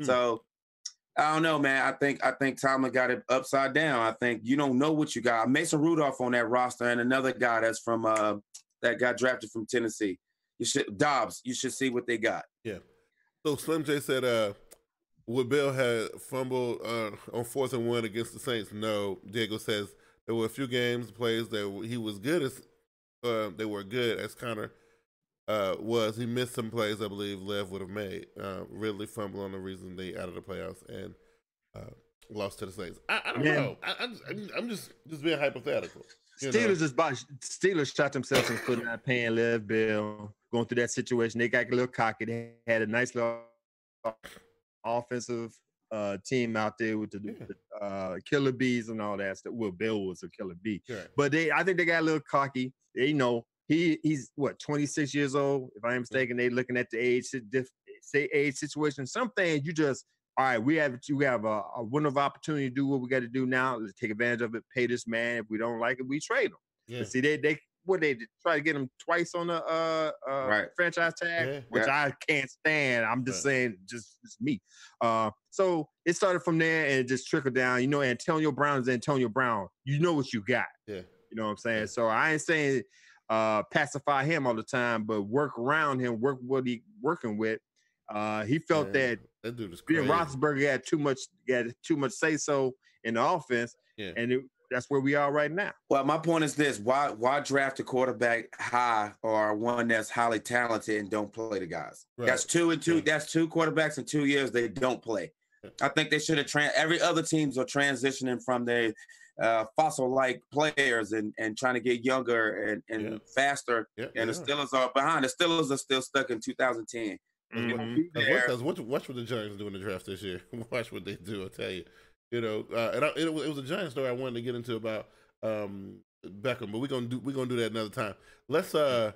S2: So I don't know, man. I think Tomlin got it upside down. I think you don't know what you got. Mason Rudolph on that roster, and another guy that's from that got drafted from Tennessee. Dobbs. You should see what they got.
S1: Yeah. So Slim J said, would Bell had fumbled on 4th and 1 against the Saints? No. Diego says there were a few plays that he was good as. They were good as Connor was. He missed some plays I believe Lev would have made. Ridley fumbled on the reason they out of the playoffs and lost to the Saints. I don't know. I'm just being hypothetical.
S3: Steelers shot themselves in the foot not paying Lev Bell, going through that situation. They got a little cocky. They had a nice little offensive team out there with the killer bees and all that stuff. Well, Bell was a killer bee.
S1: Sure.
S3: But I think they got a little cocky. They know he's 26 years old, if I'm mistaken. They looking at the age situation. Some things you just, all right, we have a window of opportunity to do what we got to do now. Let's take advantage of it, pay this man. If we don't like it, we trade him.
S1: Yeah.
S3: But see, they try to get him twice on the franchise tag, which I can't stand. I'm just saying, just me. So it started from there and it just trickled down. Antonio Brown is Antonio Brown. You know what you got.
S1: Yeah.
S3: You know what I'm saying? So I ain't saying pacify him all the time, but work around him, work what he working with. He felt that
S1: dude is
S3: Ben
S1: crazy.
S3: Roethlisberger had too much say so in the offense, and that's where we are right now.
S2: Well, my point is this: why draft a quarterback high or one that's highly talented and don't play the guys? Right. That's 2 and 2. Yeah. That's 2 quarterbacks in 2 years they don't play. I think they should have every other teams are transitioning from their fossil-like players and trying to get younger and faster. And the Steelers are behind. The Steelers are still stuck in 2010.
S1: Because watch what the Giants do in the draft this year. Watch what they do. I'll tell you. You know, and it was a Giant story I wanted to get into about Beckham, but we're gonna do that another time. Let's for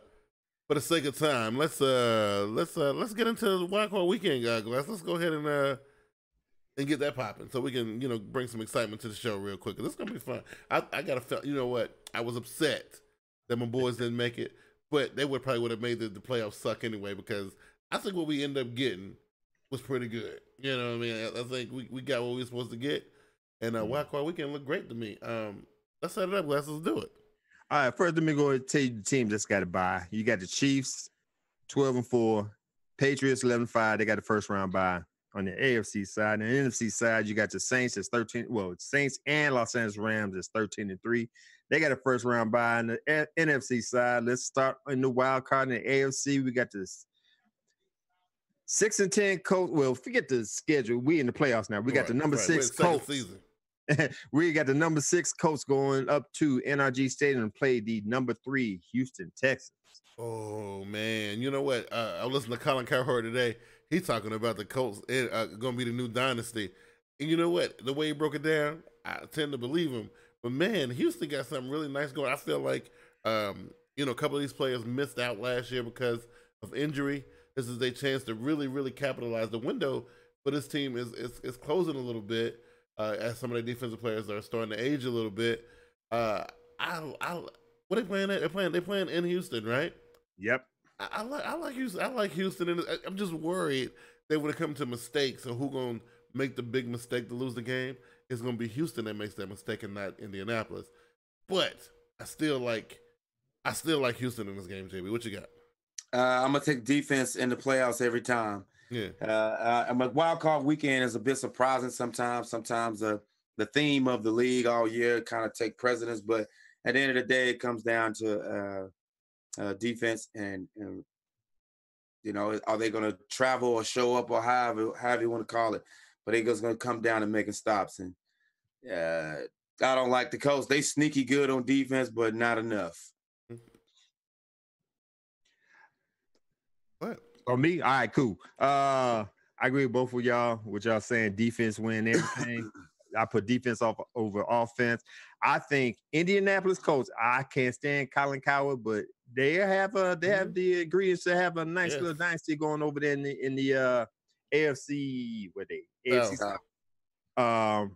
S1: the sake of time, let's get into the WildCard weekend, guys. Let's go ahead and get that popping so we can bring some excitement to the show real quick. This is gonna be fun. I gotta feel. You know what? I was upset that my boys didn't make it, but they probably would have made the playoffs suck anyway, because I think what we ended up getting was pretty good. You know what I mean? I think we got what we were supposed to get, and WildCard weekend looked great to me. Let's set it up, guys. Let's do it.
S3: All right, first let me go and tell you the team that's got to bye. You got the Chiefs, 12-4, Patriots 11-5. They got the first round bye on the AFC side. And the NFC side, you got the Saints that's 13. Well, Saints and Los Angeles Rams is 13-3. They got a first round bye. On the NFC side, let's start in the wild card in the AFC. We got this 6-10 Colts. Well, forget the schedule. We in the playoffs now. We got the number 6 Colts. We got the number 6 Colts going up to NRG Stadium and play the number 3 Houston Texans.
S1: Oh man, you know what? I listened to Colin Cowherd today. He's talking about the Colts going to be the new dynasty. And you know what? The way he broke it down, I tend to believe him. But man, Houston got something really nice going. I feel like a couple of these players missed out last year because of injury. This is their chance to really, really capitalize. The window for this team is closing a little bit as some of the defensive players are starting to age a little bit. What are they playing at? They're playing in Houston, right?
S3: Yep.
S1: I like Houston. I like Houston, and I'm just worried they would have come to mistakes. So who's gonna make the big mistake to lose the game? It's gonna be Houston that makes that mistake, and not Indianapolis. But I still like Houston in this game, JB. What you got?
S2: I'm gonna take defense in the playoffs every time.
S1: Yeah.
S2: I'm a wild card weekend is a bit surprising sometimes. Sometimes the theme of the league all year kind of take precedence, but at the end of the day, it comes down to defense and are they going to travel or show up or however you want to call it? But it's going to come down to making stops. And I don't like the Colts. They sneaky good on defense, but not enough.
S1: What?
S3: Oh, me? All right, cool. I agree with both of y'all. What y'all saying? Defense win everything. I put defense over offense. I think Indianapolis Colts. I can't stand Colin Cowherd, but they have the ingredients to have a nice little dynasty going over there in the AFC. AFC South. I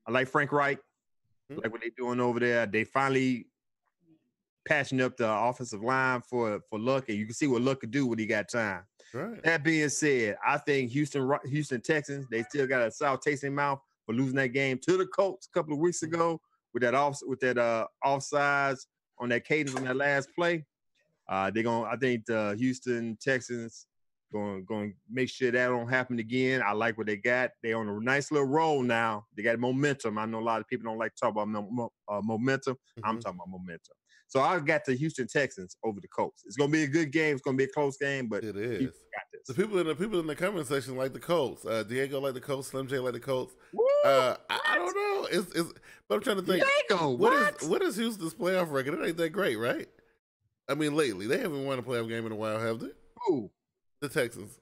S3: like Frank Reich. Like what they're doing over there. They finally patching up the offensive line for Luck, and you can see what Luck could do when he got time.
S1: Right.
S3: That being said, I think Houston Texans, they still got a sour taste in their mouth for losing that game to the Colts a couple of weeks ago with that offsides on that cadence on that last play. I think the Houston Texans going to make sure that don't happen again. I like what they got. They on a nice little roll now. They got momentum. I know a lot of people don't like to talk about momentum. I'm talking about momentum. So I got the Houston Texans over the Colts. It's going to be a good game. It's going to be a close game, but
S1: it is.
S3: Got this.
S1: The people in the comment section like the Colts. Diego like the Colts. Slim J like the Colts. I don't know. But I'm trying to think.
S3: Diego,
S1: what is Houston's playoff record? It ain't that great, right? I mean, lately they haven't won a playoff game in a while, have they?
S3: Who?
S1: The Texans.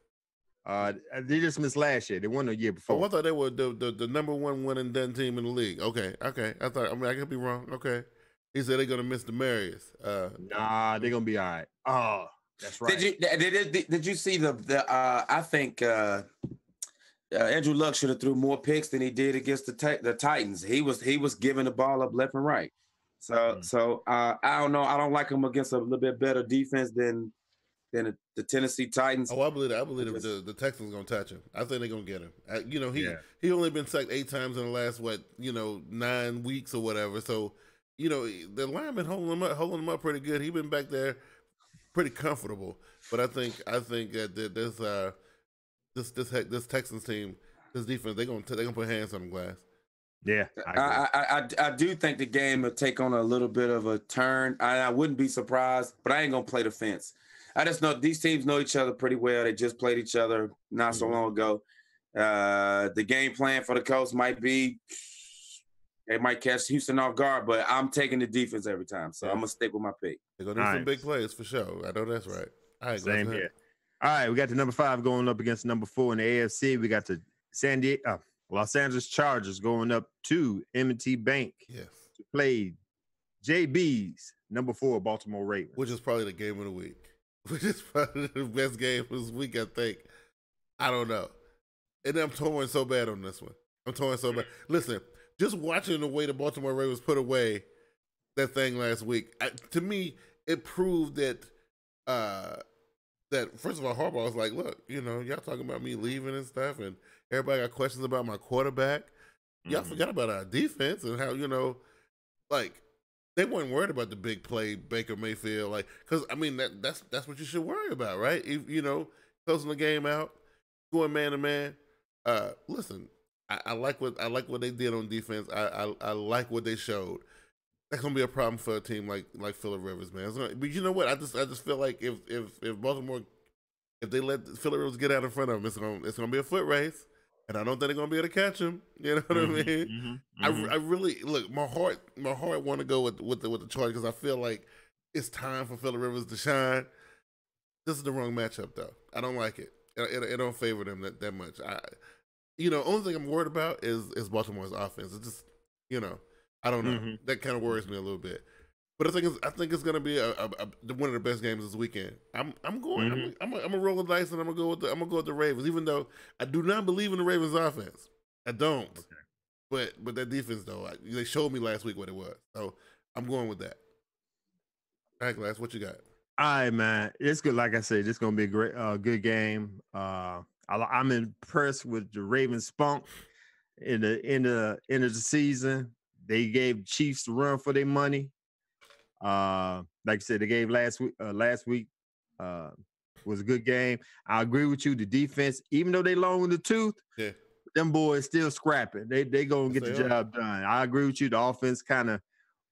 S3: They just missed last year. They won the year before.
S1: Oh, I thought they were the number one and done team in the league. Okay. I could be wrong. Okay. He said they're gonna miss Demarius.
S3: Nah, they're gonna be all right. Oh, that's right.
S2: Did you see I think Andrew Luck should have threw more picks than he did against the Titans. He was giving the ball up left and right. So I don't know. I don't like him against a little bit better defense than the Tennessee Titans.
S1: Oh, I believe the Texans gonna touch him. I think they're gonna get him. He only been sacked 8 times in the last 9 weeks or whatever. So the lineman holding him up pretty good. He's been back there pretty comfortable. But I think that this Texans team, this defense, they're gonna put hands on the glass.
S3: Yeah,
S2: I do think the game will take on a little bit of a turn. I wouldn't be surprised, but I ain't gonna play the fence. I just know these teams know each other pretty well. They just played each other not so long ago. The game plan for the Colts might be they might catch Houston off guard, but I'm taking the defense every time, so I'm gonna stick with my pick.
S1: They're gonna do some big plays for sure. I know that's right. All right,
S3: same here. All right, we got the number 5 going up against number 4 in the AFC. We got the Los Angeles Chargers going up to M&T Bank to play JB's number 4 Baltimore Ravens,
S1: which is probably the game of the week. Which is probably the best game of this week, I think. I don't know, and I'm torn so bad on this one. I'm torn so bad. Listen, just watching the way the Baltimore Ravens put away that thing last week, to me, it proved that first of all, Harbaugh was like, look, y'all talking about me leaving and stuff, and everybody got questions about my quarterback. Y'all forgot about our defense and how, they weren't worried about the big play Baker Mayfield, because I mean that's what you should worry about, right? If, closing the game out, going man to man. Listen, I like what they did on defense. I like what they showed. That's gonna be a problem for a team like Phillip Rivers, man. But you know what? I just feel like if Baltimore, if they let Phillip Rivers get out in front of them, it's gonna be a foot race, and I don't think they're gonna be able to catch him. You know what I mean? I really look. My heart want to go with the Chargers because I feel like it's time for Phillip Rivers to shine. This is the wrong matchup, though. I don't like it. It don't favor them that much. Only thing I'm worried about is Baltimore's offense. It's just, I don't know. That kind of worries me a little bit. But I think it's gonna be one of the best games this weekend. I'm gonna roll the dice and I'm gonna go with the Ravens, even though I do not believe in the Ravens offense. I don't. Okay. But that defense though, they showed me last week what it was. So I'm going with that. All right, Glass, what you got?
S3: All right, man. It's good. Like I said, it's gonna be a great, good game. I'm impressed with the Ravens spunk in the end of the season. They gave Chiefs the run for their money. Like I said, they gave last week was a good game. I agree with you. The defense, even though they long in the tooth, them boys still scrapping. They gonna get the job done. I agree with you. The offense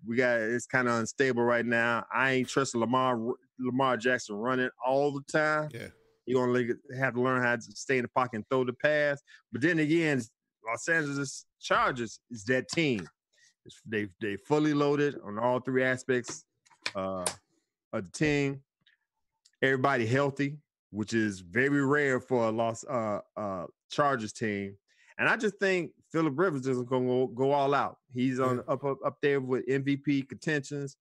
S3: it's kind of unstable right now. I ain't trusting Lamar Jackson running all the time. Yeah. You're gonna have to learn how to stay in the pocket and throw the pass. But then again, Los Angeles Chargers is that team. They fully loaded on all 3 aspects of the team. Everybody healthy, which is very rare for a Chargers team. And I just think Phillip Rivers is going to go all out. He's on up there with MVP contentions.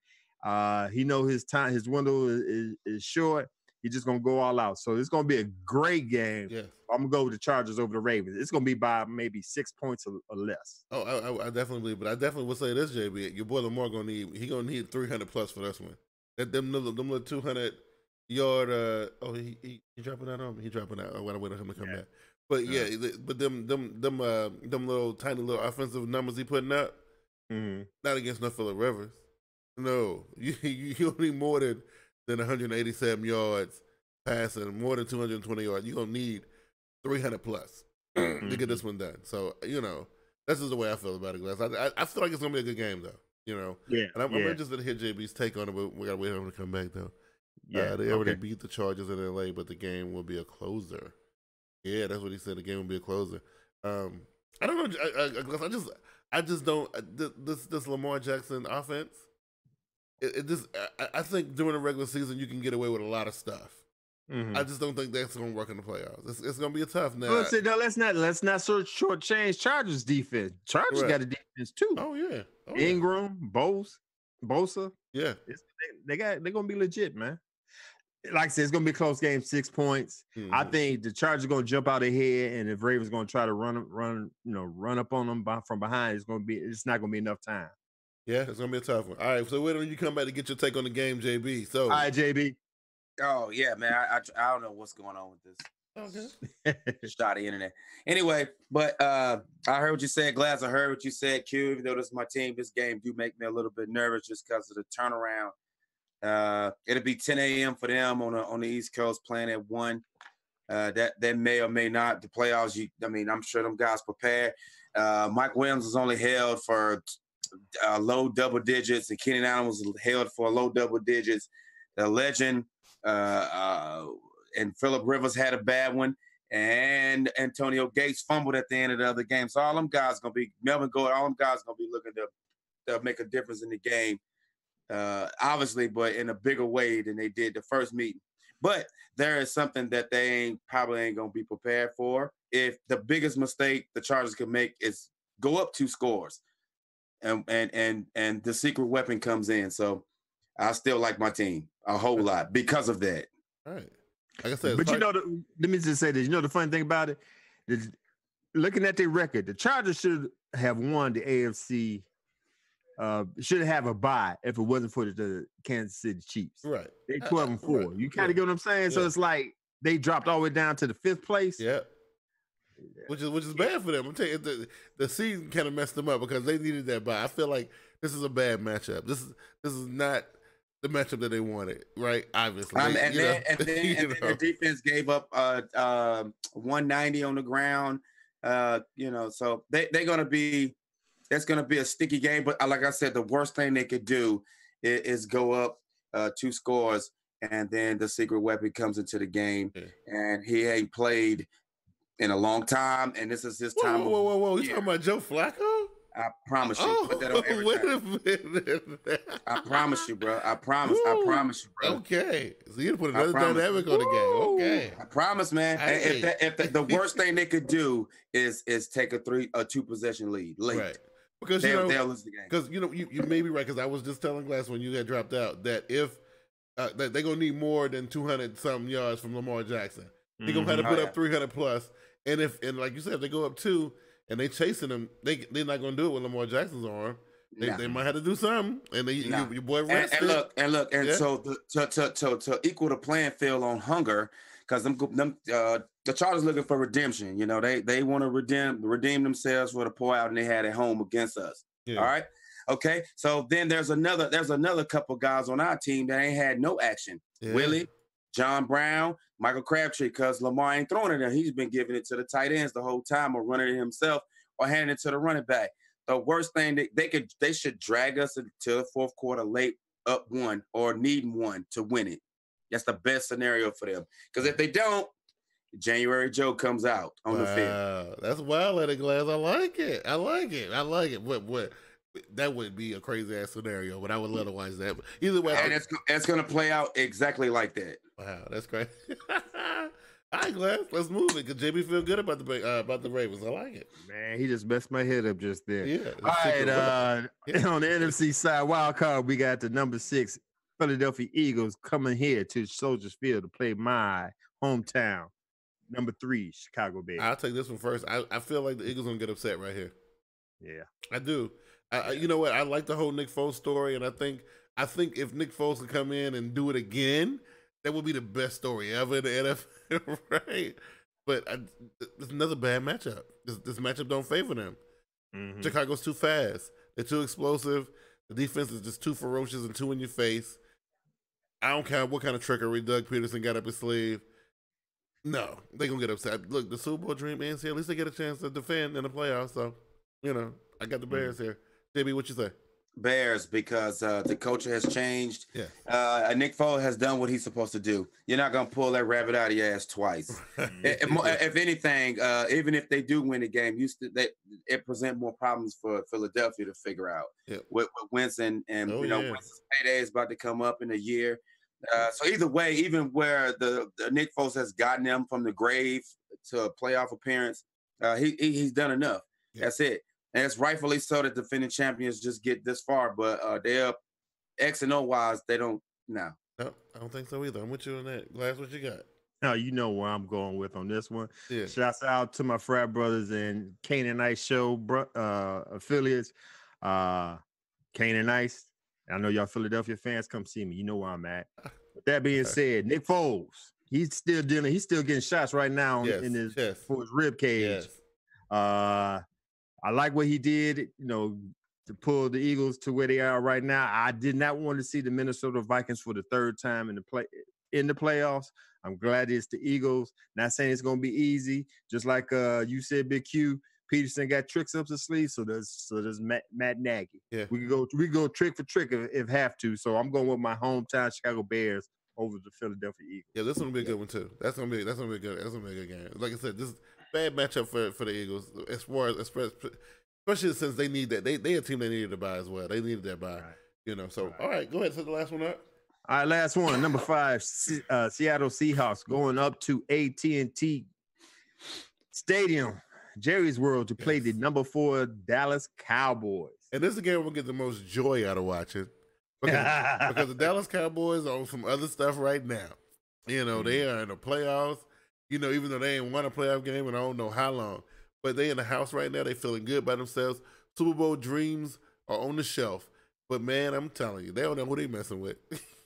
S3: He know his window is short. He's just going to go all out. So it's going to be a great game. Yeah. I'm going to go with the Chargers over the Ravens. It's going to be by maybe 6 points or less.
S1: Oh, I definitely believe, but I definitely will say this, JB. Your boy Lamar going to need 300 plus for this one. Them little 200 yard. He dropping that on me. He dropping that. I wait on him to come back. But but them little tiny little offensive numbers he putting up, not against no Phillip Rivers. No, you don't need more than 187 yards passing, more than 220 yards. You're gonna need 300 plus to get this one done. So that's just the way I feel about it, Glass. I feel like it's gonna be a good game though. And I'm interested to hear JB's take on it, but we gotta wait for him to come back though. They already beat the Chargers in LA, but the game will be a closer. Yeah, that's what he said. The game will be a closer. I don't know. I just don't. This Lamar Jackson offense. I think during the regular season you can get away with a lot of stuff. I just don't think that's going to work in the playoffs. It's going to be a tough now.
S3: Let's not shortchange Chargers defense. Chargers got a defense too.
S1: Oh yeah,
S3: Ingram, Bosa.
S1: Yeah,
S3: they're going to be legit, man. Like I said, it's going to be a close game, 6 points. I think the Chargers are going to jump out ahead, and if Ravens going to try to run up on them from behind, it's not going to be enough time.
S1: Yeah, it's going to be a tough one. All right, so wait when you come back to get your take on the game, JB. So,
S3: all right, JB.
S2: Oh yeah, man. I don't know what's going on with this.
S1: Okay.
S2: Shoddy internet. Anyway, but I heard what you said, Glass. I heard what you said, Q. Even though this is my team, this game do make me a little bit nervous just because of the turnaround. It'll be 10 a.m. for them on the East Coast, playing at 1. That may or may not the playoffs. I'm sure them guys prepared. Mike Williams was only held for low double digits, and Keenan Allen was held for low double digits. The legend and Phillip Rivers had a bad one, and Antonio Gates fumbled at the end of the other game. So all them guys gonna be Melvin Gordon. All them guys gonna be looking to make a difference in the game, obviously, but in a bigger way than they did the first meeting. But there is something that they probably ain't gonna be prepared for. If the biggest mistake the Chargers could make is go up 2 scores, and the secret weapon comes in. So I still like my team a whole lot because of that.
S1: All right. Like I said,
S3: but let me just say this. You know the funny thing about it is, looking at their record, the Chargers should have won the AFC. Should have a bye if it wasn't for the Kansas City Chiefs.
S1: Right.
S3: They 12-4.
S1: Right.
S3: You kind of get what I'm saying? Yeah. So it's like they dropped all the way down to the 5th place.
S1: Yeah. Which is bad for them. I'm telling you, the season kind of messed them up because they needed that bye. I feel like this is a bad matchup. This is not the matchup that they wanted, right? Obviously.
S2: And then the defense gave up 190 on the ground. So they're gonna be. That's going to be a sticky game, but like I said, the worst thing they could do is go up 2 scores, and then the secret weapon comes into the game, and he ain't played in a long time, and this is his time.
S1: Whoa! You talking about Joe Flacco?
S2: I promise you. Put that on every
S1: wait
S2: time.
S1: a minute.
S2: I promise you, bro. I promise you, bro.
S1: Okay. So you put another dynamic on the game. Okay.
S2: I promise, man. Hey. If the worst thing they could do is take a 2 possession lead late.
S1: Right. Because they'll lose the game. Because you may be right. Because I was just telling Glass when you got dropped out that if that they're gonna need more than 200 something yards from Lamar Jackson, they're gonna have to put up 300 plus. And like you said, if they go up 2 and they chasing them, they're not gonna do it with Lamar Jackson's arm. They might have to do something. And your boy rested.
S2: And look. So to equal the playing field on hunger, because the Chargers looking for redemption. They want to redeem themselves for the pour out and they had at home against us. Yeah. All right. Okay. So then there's another couple guys on our team that ain't had no action. Yeah. Willie, John Brown, Michael Crabtree, because Lamar ain't throwing it there. He's been giving it to the tight ends the whole time, or running it himself, or handing it to the running back. The worst thing they should drag us into the 4th quarter late, up 1 or needing 1 to win it. That's the best scenario for them. Because if they don't, January Joe comes out on the field.
S1: That's wild at a Glass. I like it. What? That would be a crazy ass scenario, but I would love to watch that. But either way,
S2: and it's going to play out exactly like that.
S1: Wow, that's great. All right, Glass, let's move it because JB feel good about the Ravens. I like it.
S3: Man, he just messed my head up just there.
S1: Yeah.
S3: All right, on the NFC side, wild card, we got the number 6 Philadelphia Eagles coming here to Soldier Field to play my hometown, number 3 Chicago Bears.
S1: I'll take this one first. I feel like the Eagles gonna get upset right here.
S3: Yeah,
S1: I do. You know what? I like the whole Nick Foles story, and I think if Nick Foles could come in and do it again, that would be the best story ever in the NFL, right? But it's another bad matchup. This matchup don't favor them. Mm-hmm. Chicago's too fast. They're too explosive. The defense is just too ferocious and too in your face. I don't care what kind of trickery Doug Peterson got up his sleeve. No, they're going to get upset. Look, the Super Bowl dream ends here. At least they get a chance to defend in the playoffs. So, I got the Bears here. JB, what you say?
S2: Bears, because the culture has changed.
S1: Yeah.
S2: Nick Foles has done what he's supposed to do. You're not going to pull that rabbit out of your ass twice. If anything, even if they do win the game, it present more problems for Philadelphia to figure out.
S1: Yeah.
S2: With Winston and Winston's payday is about to come up in a year. So either way, even where the Nick Foles has gotten them from the grave to a playoff appearance, he's done enough. Yeah. That's it. And it's rightfully so that defending champions just get this far, but they're X and O wise, they don't now.
S1: No, I don't think so either. I'm with you on that. Glass, what you got?
S3: Now you know where I'm going with on this one.
S1: Yeah.
S3: Shouts out to my frat brothers and Kane and Ice show affiliates. Kane and Ice. I know y'all Philadelphia fans, come see me. You know where I'm at. With that being said, Nick Foles, he's still dealing. He's still getting shots right now in his for his rib cage.
S1: Yes.
S3: I like what he did. You know, to pull the Eagles to where they are right now. I did not want to see the Minnesota Vikings for the third time in the playoffs. I'm glad it's the Eagles. Not saying it's going to be easy. Just like you said, Big Q, Peterson got tricks up his sleeve. So does Matt Nagy.
S1: Yeah,
S3: we go trick for trick if have to. So I'm going with my hometown Chicago Bears over the Philadelphia Eagles.
S1: Yeah, this one will be a good one too. That's gonna be a good game. Like I said, this is bad matchup for the Eagles as far as especially since they need that. They a team they needed to buy as well. They needed that buy. Right. You know. So all right, go ahead. Set the last one up.
S3: All right, last one. Number 5, Seattle Seahawks going up to AT&T Stadium, Jerry's World, to play the number 4 Dallas Cowboys.
S1: And this is the game we'll get the most joy out of watching because the Dallas Cowboys are on some other stuff right now. You know, they are in the playoffs. You know, even though they ain't won a playoff game and I don't know how long, but they in the house right now. They feeling good by themselves. Super Bowl dreams are on the shelf. But man, I'm telling you, they don't know who they messing with.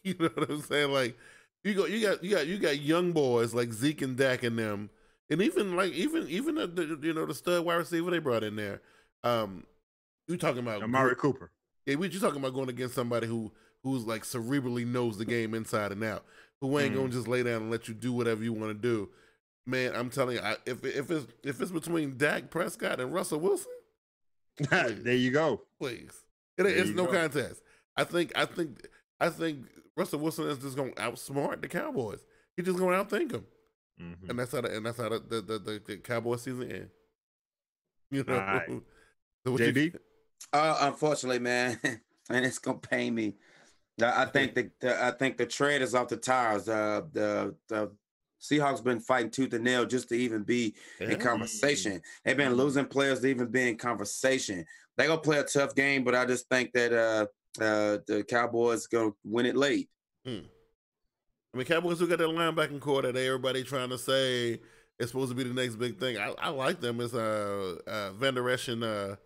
S1: You know what I'm saying? Like you got young boys like Zeke and Dak in them, and even the stud wide receiver they brought in there. You talking about
S3: Amari Cooper?
S1: Yeah, you talking about going against somebody who's like cerebrally knows the game inside and out, who ain't gonna just lay down and let you do whatever you want to do. Man, I'm telling you, if it's between Dak Prescott and Russell Wilson,
S3: there you go.
S1: Please, it's no contest. I think Russell Wilson is just going to outsmart the Cowboys. He's just going to outthink them, and that's how the Cowboys season ends. You know,
S3: right.
S1: So
S3: JB.
S2: Unfortunately, man, and it's gonna pain me. I think the tread is off the tires. The Seahawks been fighting tooth and nail just to even be in conversation. They've been losing players to even be in conversation. They're gonna play a tough game, but I just think that the Cowboys gonna win it late.
S1: I mean, Cowboys who got that linebacking core that everybody trying to say is supposed to be the next big thing. I like them as Van Der Esch and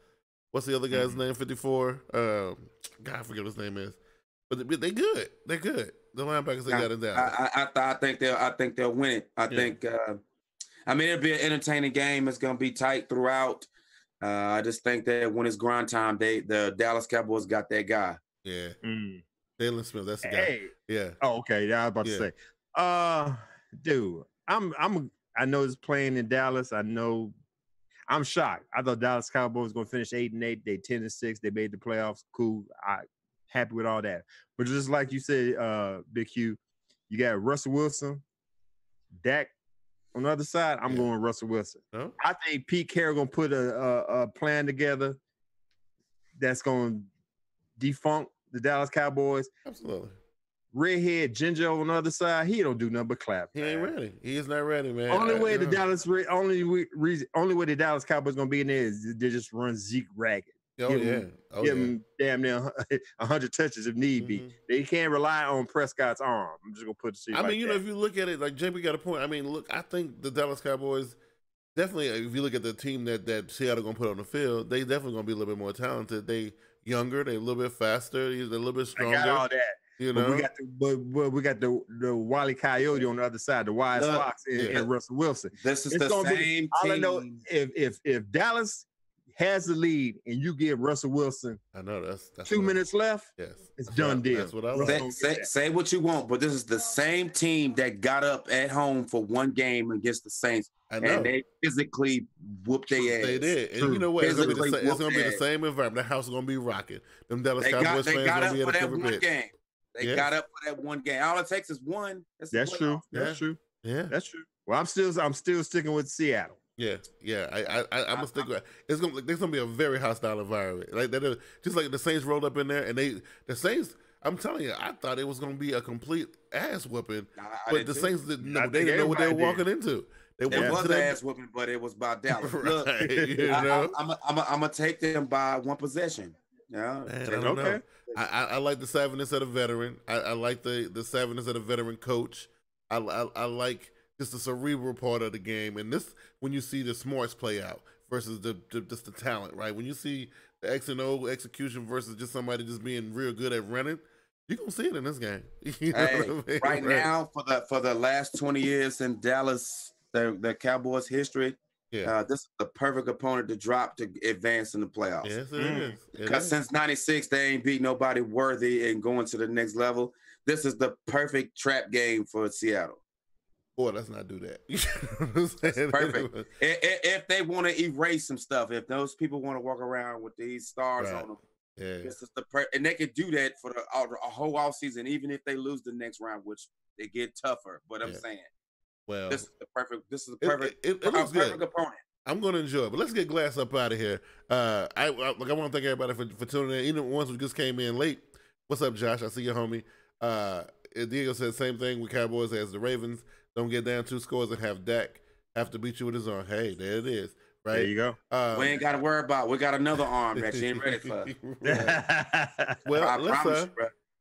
S1: what's the other guy's name? 54. God, I forget what his name is. But they good. They're good. The linebackers they got in there.
S2: I think they'll win it. I think. I mean, it'll be an entertaining game. It's gonna be tight throughout. I just think that when it's grind time, the Dallas Cowboys got that guy.
S1: Yeah. Jalen Smith, that's the guy. Yeah.
S3: Oh, okay. Yeah, I was about to say. Dude, I know it's playing in Dallas. I'm shocked. I thought Dallas Cowboys gonna finish 8-8. They 10-6. They made the playoffs. Cool. Happy with all that. But just like you said, Big Q, you got Russell Wilson, Dak on the other side. I'm going Russell Wilson.
S1: Huh?
S3: I think Pete Carroll gonna put a plan together that's gonna defunct the Dallas Cowboys.
S1: Absolutely.
S3: Redhead Ginger on the other side, he don't do nothing but clap.
S1: He ain't ready. He is not ready, man.
S3: Only way the Dallas Cowboys gonna be in there is they just run Zeke ragged. Give him damn near 100 touches if need be. They can't rely on Prescott's arm. I'm just gonna put it.
S1: I mean, you know, if you look at it, like JB got a point. I mean, look, I think the Dallas Cowboys definitely. If you look at the team that Seattle gonna put on the field, they definitely gonna be a little bit more talented. They younger, they a little bit faster, they're a little bit stronger.
S3: I got all that.
S1: You know,
S3: we got the Wile E. Coyote on the other side, the Wise Fox and Russell Wilson.
S2: This is the same team.
S3: All I know, if Dallas has the lead and you give Russell Wilson,
S1: I know that's
S3: 2 minutes left.
S1: Yes,
S3: it's done deal.
S1: That's what I like.
S2: Say what you want, but this is the same team that got up at home for one game against the Saints, and they physically whooped their ass.
S1: They did, and you know what? It's gonna be the same environment. The house is gonna be rocking. Them Dallas Cowboys fans gonna be at a different pitch.
S2: They got up for that one game. All it takes is one.
S3: That's true. That's true. Yeah, that's true. Well, I'm still sticking with Seattle.
S1: Yeah. I'm gonna stick with. There's gonna be a very hostile environment. Like that, just like the Saints rolled up in there, and the Saints. I'm telling you, I thought it was gonna be a complete ass whooping, but the Saints didn't know. They didn't know what they were walking into.
S2: It was an ass whooping, but it was by Dallas. Look, I'm gonna take them by one possession. Yeah,
S1: man, I don't know. I like the savviness of the veteran. I like the savviness of the veteran coach. I like just the cerebral part of the game, and this when you see the smarts play out versus just the talent, right? When you see the X and O execution versus just somebody just being real good at running, You're gonna see it in this game.
S2: Right now, for the last 20 years in Dallas, the Cowboys history, this is the perfect opponent to drop to advance in the playoffs.
S1: Yes, it is.
S2: Because since '96, they ain't beat nobody worthy and going to the next level. This is the perfect trap game for Seattle.
S1: Boy, let's not do that.
S2: That's perfect. If they want to erase some stuff, if those people want to walk around with these stars on them, this is and they could do that for a whole off season, even if they lose the next round, which they get tougher. But I'm saying,
S1: well,
S2: this is the perfect. This is the perfect.
S1: It looks
S2: perfect
S1: good.
S2: Opponent.
S1: I'm going to enjoy it, but let's get Glass up out of here. I want to thank everybody for tuning in, even the ones who just came in late. What's up, Josh? I see you, homie. Diego said the same thing with Cowboys as the Ravens. Don't get down 2 scores and have Dak have to beat you with his arm. Hey, there it is. Right?
S3: There you go.
S2: We ain't got to worry about. We got another arm that you ain't ready for.
S1: Well,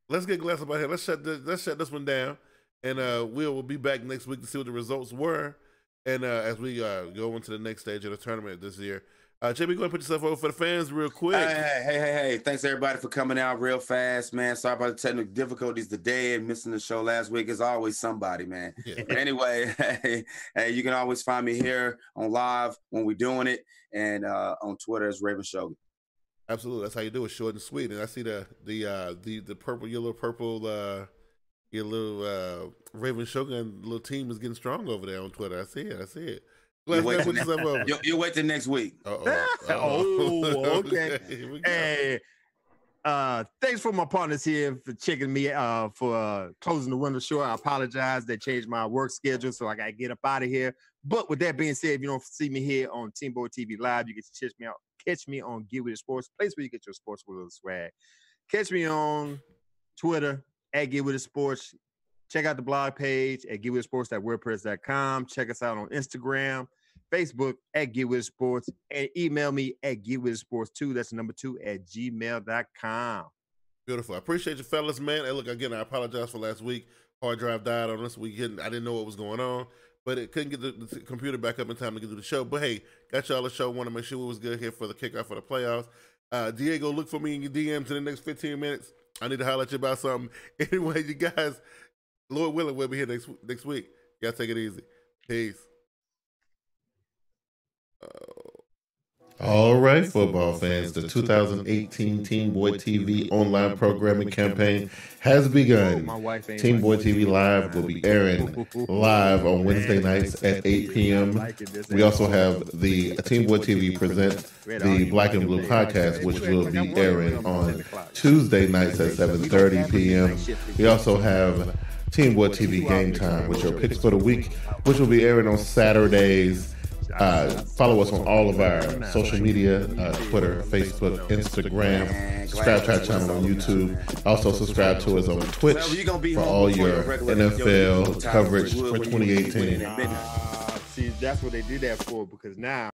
S1: let's get Glass up out here. Let's shut this one down, and we'll be back next week to see what the results were, and as we go into the next stage of the tournament this year. JB, go ahead and put yourself over for the fans real quick.
S2: Hey. Thanks, everybody, for coming out real fast, man. Sorry about the technical difficulties today and missing the show last week. It's always somebody, man. Yeah. But anyway, hey, you can always find me here on live when we're doing it, and on Twitter as Raven Shogun.
S1: Absolutely. That's how you do it, short and sweet. And I see the purple, your little Raven Shogun little team is getting strong over there on Twitter. I see it.
S2: You wait till next week.
S3: Okay. Hey, thanks for my partners here for checking me for closing the window short. I apologize. They changed my work schedule, so I got to get up out of here. But with that being said, if you don't see me here on TeamBoydTV Live, you can catch me on Get With It Sports, place where you get your sports with a swag. Catch me on Twitter at Get With It Sports. Check out the blog page at getwithitsports.wordpress.com. Check us out on Instagram, Facebook at Get With It Sports, and email me at getwithitsports2. That's the number 2 at gmail.com.
S1: Beautiful. I appreciate you, fellas, man. Hey, look, again, I apologize for last week. Hard drive died on us. I didn't know what was going on, but it couldn't get the computer back up in time to get to the show. But hey, got y'all a show. Want to make sure it was good here for the kickoff for the playoffs. Diego, look for me in your DMs in the next 15 minutes. I need to holler at you about something. Anyway, you guys, Lord willing, we'll be here next week. Y'all take it easy. Peace. All right, football fans, the 2018 TeamBoydTV online programming campaign has begun. TeamBoydTV Live will be airing live on Wednesday nights at 8 p.m. We also have the TeamBoydTV present the Black and Blue podcast, which will be airing on Tuesday nights at 7:30 p.m. We also have TeamBoydTV Game Time, which are picks for the week, which will be airing on Saturdays. Follow us on all of our social media, Twitter, Facebook, Instagram. Subscribe to our channel on YouTube. Also subscribe to us on Twitch for all your NFL coverage for 2018.
S3: See, that's what they did that for, because now